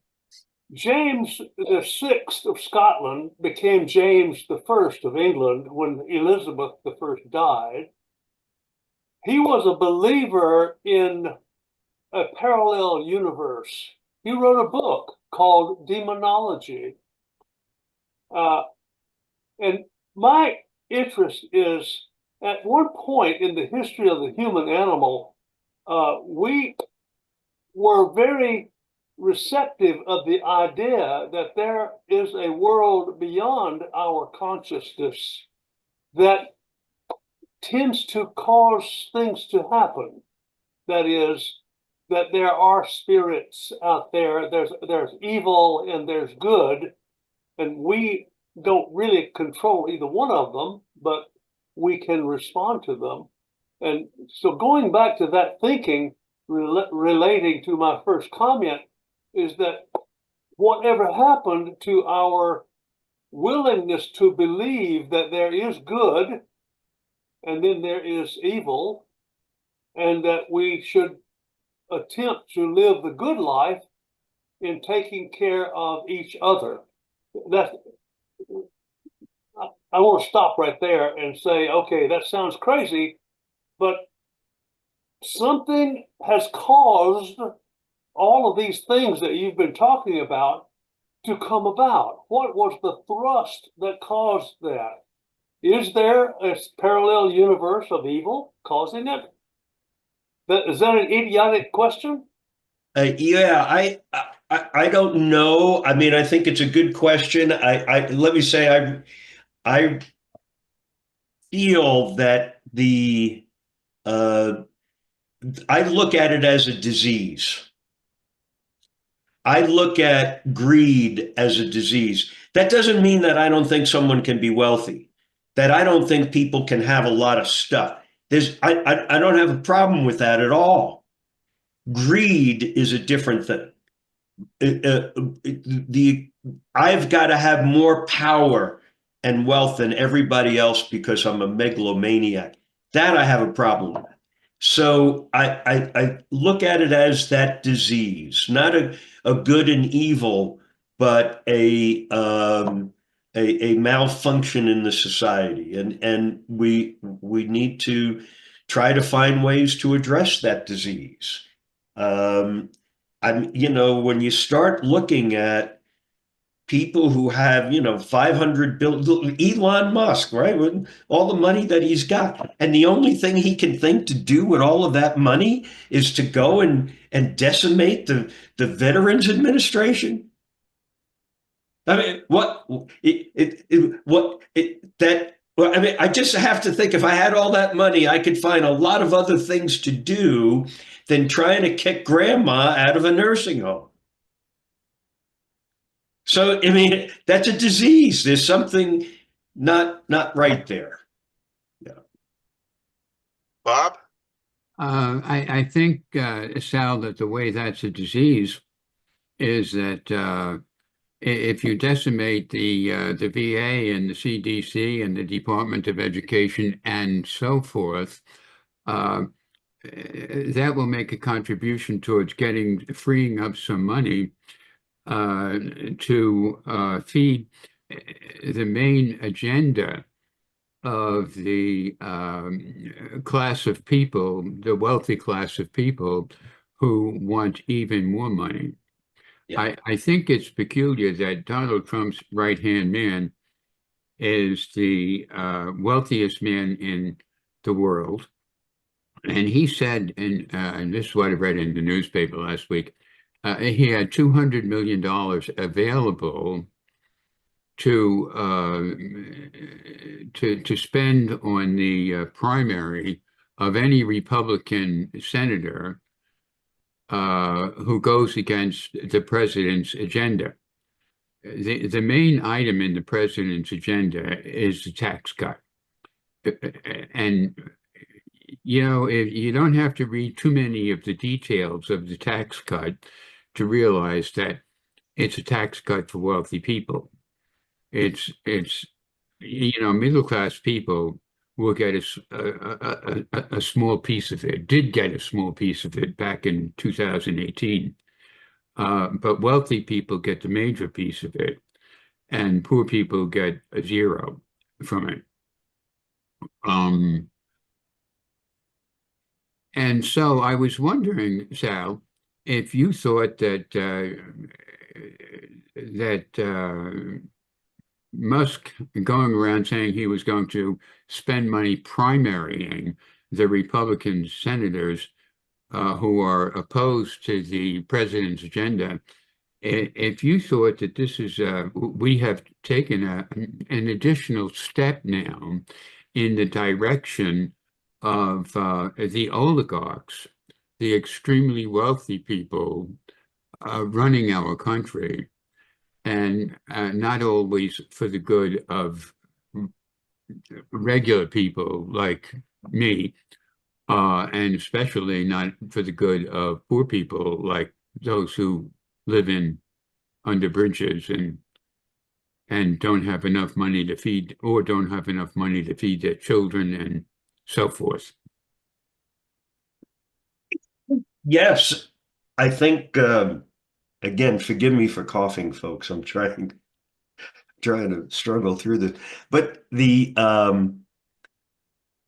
James VI of Scotland became James I of England when Elizabeth I died. He was a believer in a parallel universe. He wrote a book called Demonology. And my interest is, at one point in the history of the human animal, we were very receptive of the idea that there is a world beyond our consciousness that tends to cause things to happen. That is, that there are spirits out there, there's evil and there's good, and we don't really control either one of them, but we can respond to them. And so going back to that thinking, relating to my first comment, is that whatever happened to our willingness to believe that there is good and then there is evil, and that we should attempt to live the good life in taking care of each other. I want to stop right there and say, okay, that sounds crazy, but something has caused all of these things that you've been talking about to come about. What was the thrust that caused that? Is there a parallel universe of evil causing it? Is that an idiotic question? Yeah, I don't know. I mean, I think it's a good question. Let me say, I feel that I look at it as a disease. I look at greed as a disease. That doesn't mean that I don't think someone can be wealthy, that I don't think people can have a lot of stuff. I don't have a problem with that at all. Greed is a different thing. I've got to have more power and wealth than everybody else because I'm a megalomaniac. That I have a problem with. So I look at it as that disease, not a good and evil, but a malfunction in the society, and we need to try to find ways to address that disease. When you start looking at people who have, 500 billion, Elon Musk, right? With all the money that he's got. And the only thing he can think to do with all of that money is to go and decimate the Veterans Administration. I mean, I just have to think if I had all that money, I could find a lot of other things to do than trying to kick grandma out of a nursing home. So, I mean, that's a disease. There's something not right there. Yeah. Bob? I think, Sal, that the way that's a disease is that if you decimate the VA and the CDC and the Department of Education and so forth, that will make a contribution towards freeing up some money to feed the main agenda of the class of people, the wealthy class of people who want even more money. Yeah. I think it's peculiar that Donald Trump's right-hand man is the wealthiest man in the world. And he said, and this is what I read in the newspaper last week, he had $200 million available to spend on the primary of any Republican senator who goes against the president's agenda. The main item in the president's agenda is the tax cut. And, if you don't have to read too many of the details of the tax cut to realize that it's a tax cut for wealthy people. It's middle-class people will get a small piece of it, did get a small piece of it back in 2018. But wealthy people get the major piece of it, and poor people get a zero from it. And so I was wondering, Sal, if you thought that Musk going around saying he was going to spend money primarying the Republican senators who are opposed to the president's agenda, if you thought that this is, we have taken an additional step now in the direction of the oligarchs, the extremely wealthy people running our country, and not always for the good of regular people like me, and especially not for the good of poor people like those who live under bridges and don't have enough money to feed, or don't have enough money to feed their children and so forth. Yes, I think, again, forgive me for coughing, folks. I'm trying to struggle through this. But it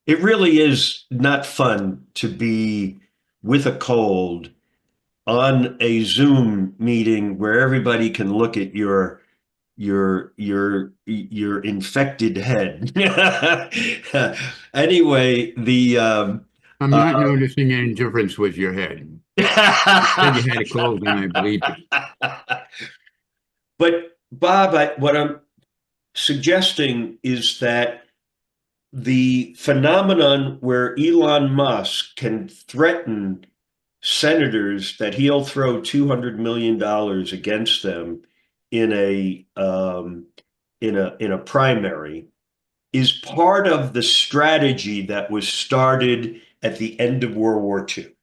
really is not fun to be with a cold on a Zoom meeting where everybody can look at your your infected head. Anyway, I'm not noticing any difference with your head. You said you had a cold, and I believe it. But Bob, what I'm suggesting is that the phenomenon where Elon Musk can threaten senators that he'll throw $200 million against them in a primary is part of the strategy that was started at the end of World War II.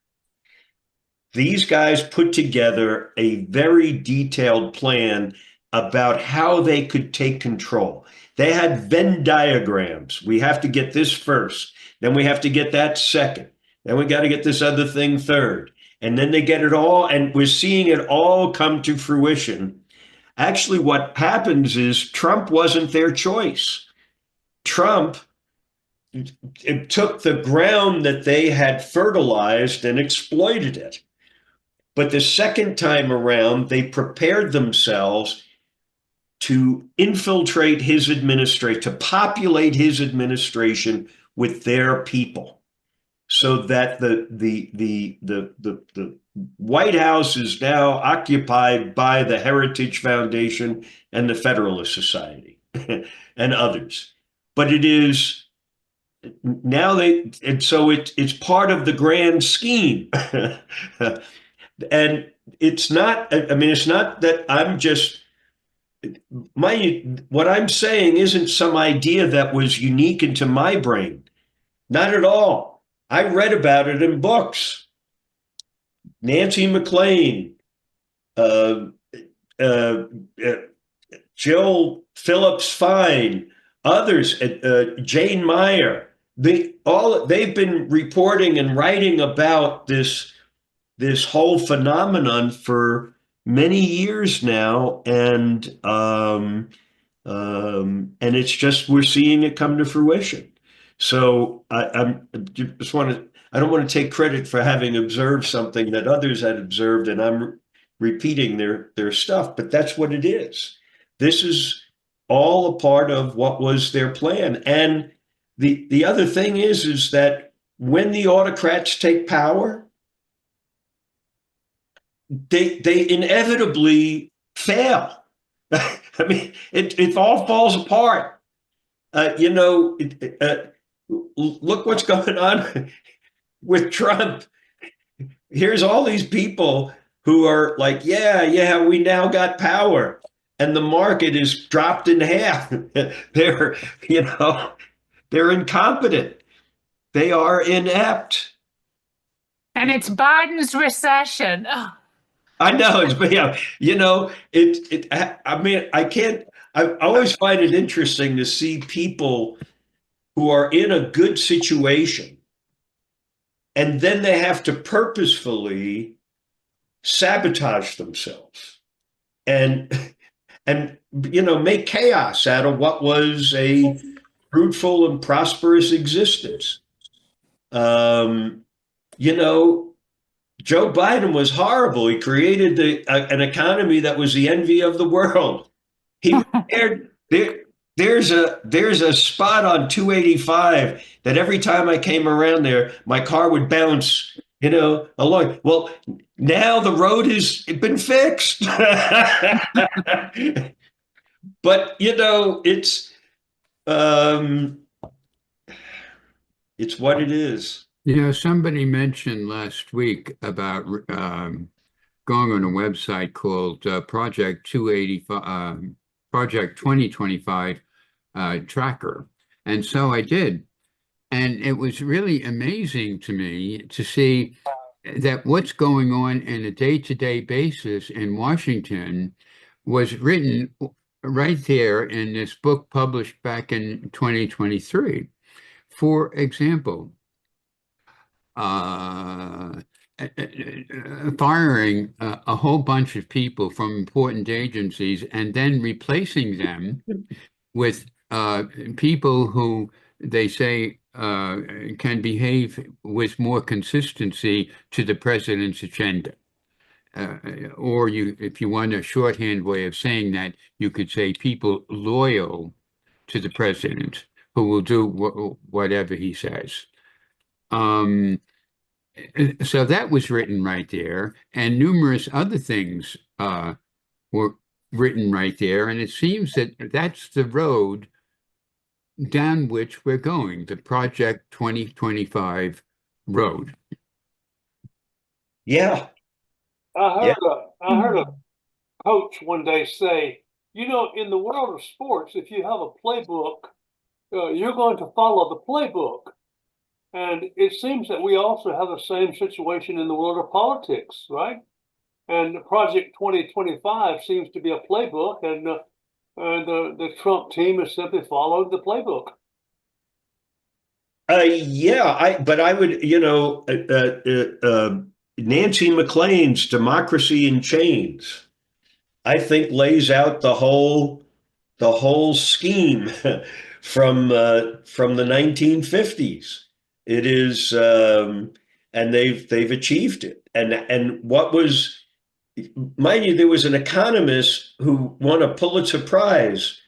These guys put together a very detailed plan about how they could take control. They had Venn diagrams. We have to get this first, then we have to get that second, then we got to get this other thing third. And then they get it all, and we're seeing it all come to fruition. Actually, what happens is Trump wasn't their choice. Trump took the ground that they had fertilized and exploited it. But the second time around, they prepared themselves to infiltrate his administration, to populate his administration with their people, so that the White House is now occupied by the Heritage Foundation and the Federalist Society and others. But it is now it's part of the grand scheme. And it's not, I mean, it's not that I'm just, what I'm saying isn't some idea that was unique into my brain. Not at all. I read about it in books. Nancy McLean, Jill Phillips Fine, others, Jane Meyer, they've been reporting and writing about this whole phenomenon for many years now, and it's just we're seeing it come to fruition. So I don't want to take credit for having observed something that others had observed, and I'm repeating their stuff, but that's what it is. This is all a part of what was their plan. And the other thing is that when the autocrats take power, they inevitably fail. I mean, it all falls apart. Look what's going on with Trump. Here's all these people who are like, yeah, we now got power, and the market is dropped in half. They're incompetent. They are inept. And it's Biden's recession. Oh. I know, I always find it interesting to see people who are in a good situation, and then they have to purposefully sabotage themselves and make chaos out of what was a fruitful and prosperous existence. Joe Biden was horrible. He created an economy that was the envy of the world. There's a spot on 285 that every time I came around there, my car would bounce, along. Well, now the road has been fixed. But it's what it is. Somebody mentioned last week about going on a website called Project 2025 Tracker. And so I did. And it was really amazing to me to see that what's going on in a day-to-day basis in Washington was written right there in this book published back in 2023. For example, firing a whole bunch of people from important agencies and then replacing them with people who they say can behave with more consistency to the president's agenda. or if you want a shorthand way of saying that, you could say people loyal to the president who will do whatever he says. So that was written right there, and numerous other things were written right there. And it seems that that's the road down which we're going, the Project 2025 road. Yeah. I heard a coach one day say, you know, in the world of sports, if you have a playbook, you're going to follow the playbook. And it seems that we also have the same situation in the world of politics, right? And Project 2025 seems to be a playbook, and the Trump team has simply followed the playbook. But I would, Nancy McLean's Democracy in Chains, I think lays out the whole scheme from the 1950s. It is, and they've achieved it. And what was, mind you, there was an economist who won a Pulitzer Prize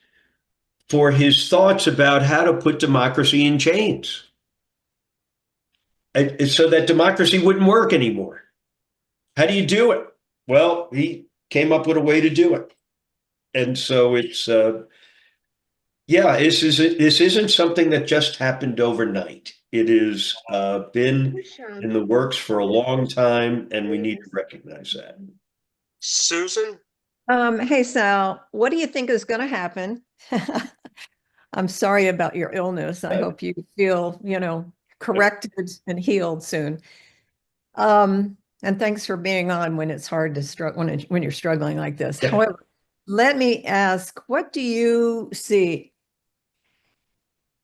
for his thoughts about how to put democracy in chains, and so that democracy wouldn't work anymore. How do you do it? Well, he came up with a way to do it. And so it's, this isn't something that just happened overnight. It has been in the works for a long time, and we need to recognize that. Susan? Hey, Sal, what do you think is going to happen? I'm sorry about your illness. I hope you feel, corrected and healed soon. And thanks for being on when it's hard to struggle, when you're struggling like this. Yeah. However, let me ask, what do you see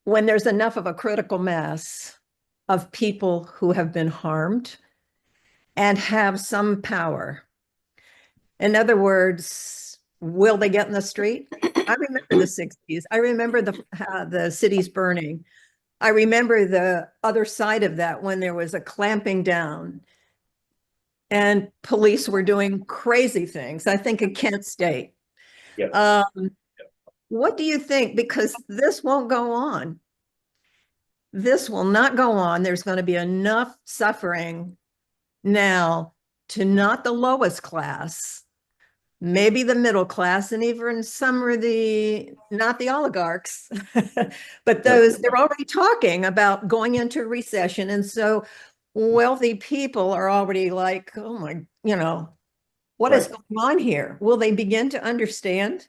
when there's enough of a critical mass of people who have been harmed and have some power? In other words, will they get in the street? I remember the 60s. I remember the cities burning. I remember the other side of that when there was a clamping down and police were doing crazy things. I think in Kent State. Yeah. What do you think? Because this won't go on. This will not go on. There's going to be enough suffering now to not the lowest class, maybe the middle class, and even some are not the oligarchs, but those, they're already talking about going into a recession. And so wealthy people are already like, oh my, what is going on here? Will they begin to understand,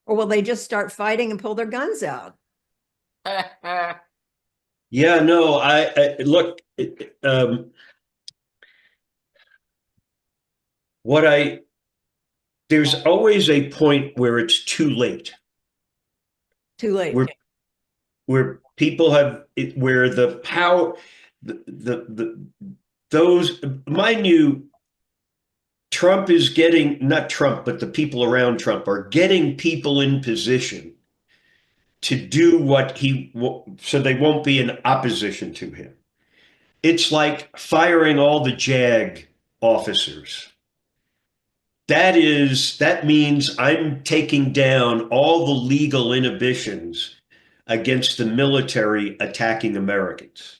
or will they just start fighting and pull their guns out? Yeah, no, I look, there's always a point where it's too late. Too late. Where people where the power, mind you, Trump is getting, not Trump, but the people around Trump are getting people in position to do so they won't be in opposition to him. It's like firing all the JAG officers. That means I'm taking down all the legal inhibitions against the military attacking Americans.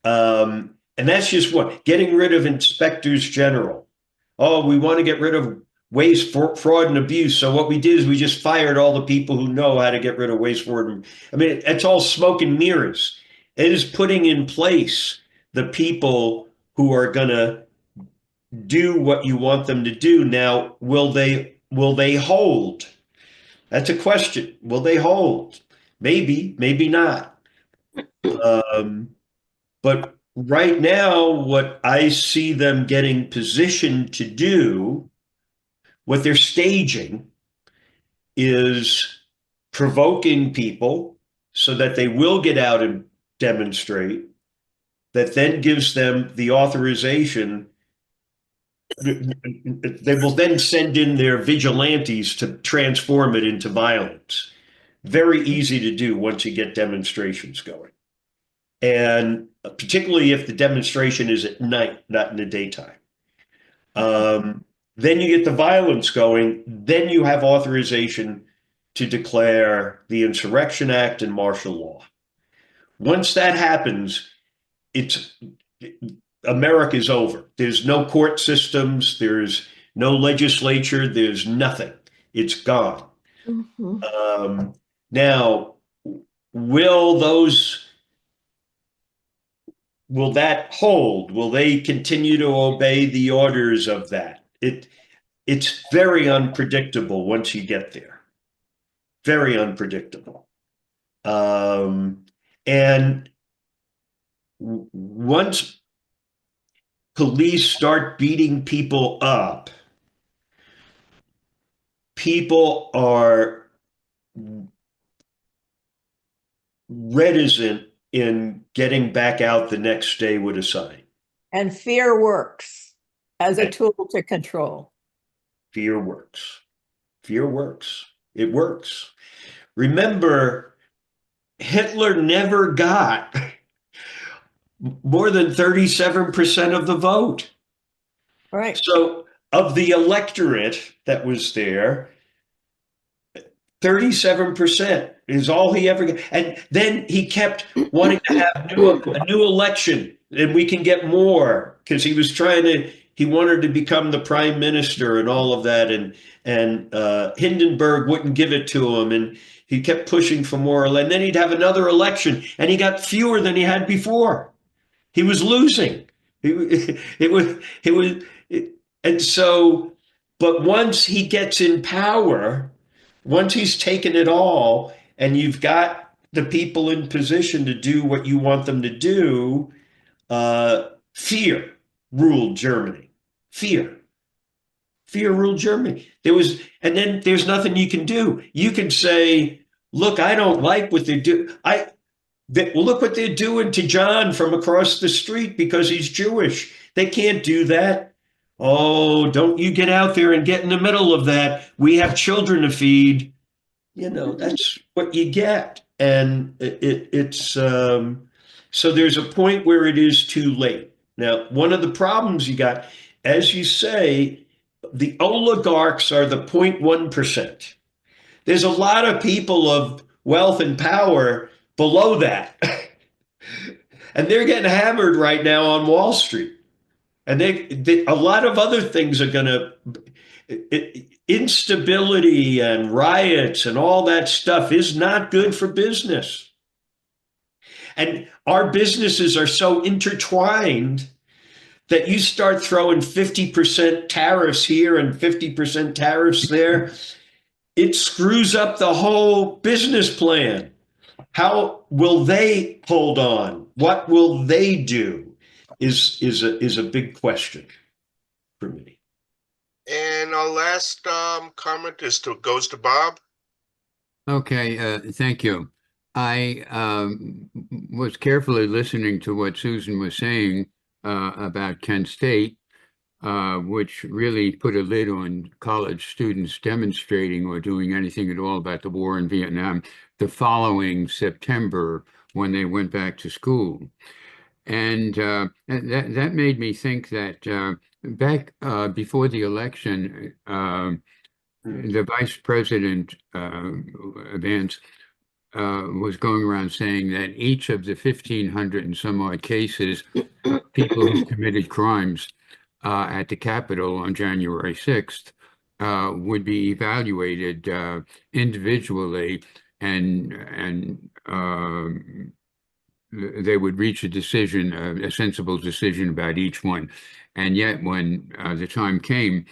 And that's just getting rid of inspectors general. Oh, we want to get rid of waste, fraud, and abuse. So what we did is we just fired all the people who know how to get rid of waste, fraud. It's all smoke and mirrors. It is putting in place the people who are going to do what you want them to do. Now, will they hold? That's a question. Will they hold? Maybe, maybe not. But right now, what I see them getting positioned to do, what they're staging, is provoking people so that they will get out and demonstrate, that then gives them the authorization. They will then send in their vigilantes to transform it into violence. Very easy to do once you get demonstrations going. And particularly if the demonstration is at night, not in the daytime. Then you get the violence going. Then you have authorization to declare the Insurrection Act and martial law. Once that happens, America's over. There's no court systems. There's no legislature. There's nothing. It's gone. Mm-hmm. Now, will that hold? Will they continue to obey the orders of that? It's very unpredictable once you get there. Very unpredictable. And once police start beating people up, people are reticent in getting back out the next day with a sign. And fear works as a tool to control. Fear works. Fear works. It works. Remember, Hitler never got more than 37% of the vote. Right. So of the electorate that was there, 37% is all he ever got. And then he kept wanting to have a new election, and we can get more, because he wanted to become the prime minister and all of that. And Hindenburg wouldn't give it to him. And he kept pushing for more. And then he'd have another election, and he got fewer than he had before. He was losing. And so, but once he gets in power, once he's taken it all, and you've got the people in position to do what you want them to do, fear ruled Germany. Fear ruled Germany. And then there's nothing you can do. You can say, look, I don't like what they do. Look what they're doing to John from across the street because he's Jewish. They can't do that. Oh, don't you get out there and get in the middle of that. We have children to feed. That's what you get. And so there's a point where it is too late. Now, one of the problems you got, as you say, the oligarchs are the 0.1%. There's a lot of people of wealth and power below that. And they're getting hammered right now on Wall Street. And a lot of other things are going to, instability and riots and all that stuff is not good for business. And our businesses are so intertwined that you start throwing 50% tariffs here and 50% tariffs there, it screws up the whole business plan. How will they hold on? What will they do? Is a big question for me. And our last comment goes to Bob. Okay, thank you. I was carefully listening to what Susan was saying about Kent State, which really put a lid on college students demonstrating or doing anything at all about the war in Vietnam the following September when they went back to school. And that made me think that back before the election, the vice president, Vance, was going around saying that each of the 1,500 and some odd cases, people who committed crimes at the Capitol on January 6th would be evaluated individually, and they would reach a decision, a sensible decision about each one. And yet when the time came,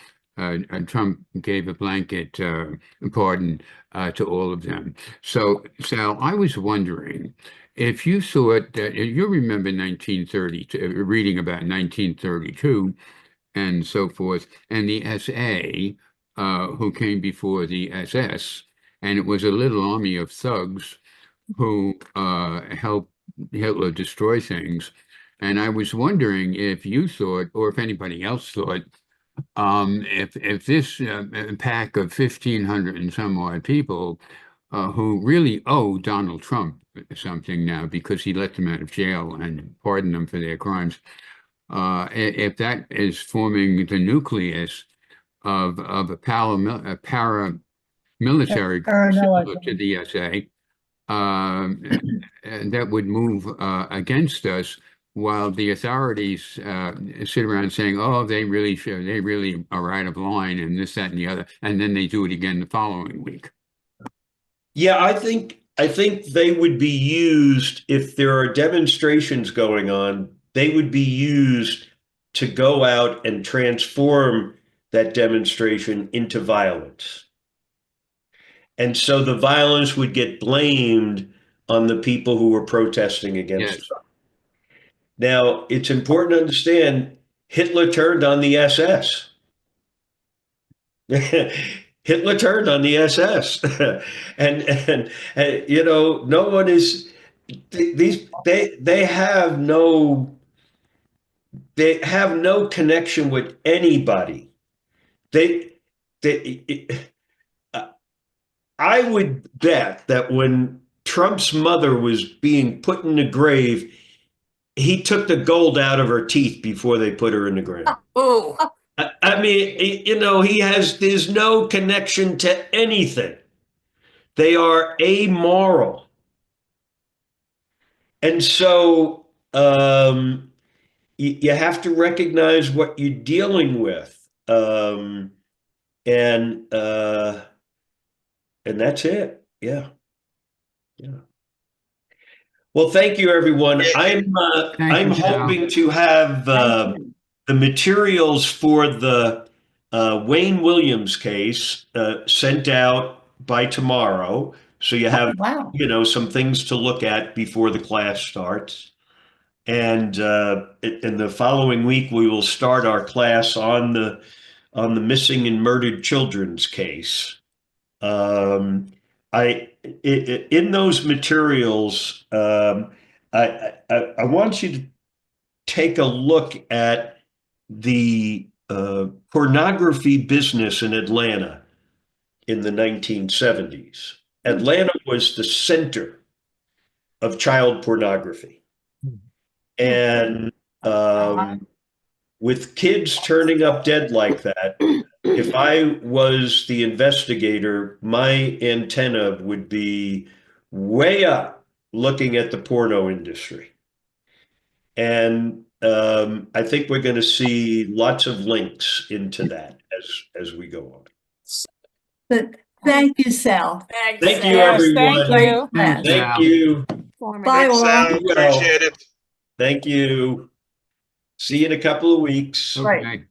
Trump gave a blanket pardon to all of them. So, Sal, I was wondering if you thought that, you remember 1930, reading about 1932 and so forth, and the SA who came before the SS, and it was a little army of thugs who helped Hitler destroy things. And I was wondering if you thought, or if anybody else thought, if this pack of 1,500 and some odd people who really owe Donald Trump something now because he let them out of jail and pardoned them for their crimes, if that is forming the nucleus of a paramilitary similar to the SA, that would move against us, while the authorities sit around saying, "Oh, they really are out of line," and this, that, and the other, and then they do it again the following week. Yeah, I think they would be used if there are demonstrations going on. They would be used to go out and transform that demonstration into violence. And so the violence would get blamed on the people who were protesting against Trump. Now, it's important to understand Hitler turned on the SS. Hitler turned on the SS. and you know, no one is they have no connection with anybody. I would bet that when Trump's mother was being put in the grave, he took the gold out of her teeth before they put her in the ground. Oh, I mean, you know, there's no connection to anything. They are amoral. And so you have to recognize what you're dealing with. And that's it. Yeah. Well, thank you, everyone. I'm hoping to have the materials for the Wayne Williams case sent out by tomorrow, so you have you know, some things to look at before the class starts. And in the following week, we will start our class on the missing and murdered children's case. In those materials, I want you to take a look at the pornography business in Atlanta in the 1970s. Atlanta was the center of child pornography. And with kids turning up dead like that, if I was the investigator, my antenna would be way up looking at the porno industry. And I think we're going to see lots of links into that as we go on. But thank you, Sal. Thank you, everyone. Thank you. Bye, Laura. Appreciate it. Thank you. See you in a couple of weeks. Right.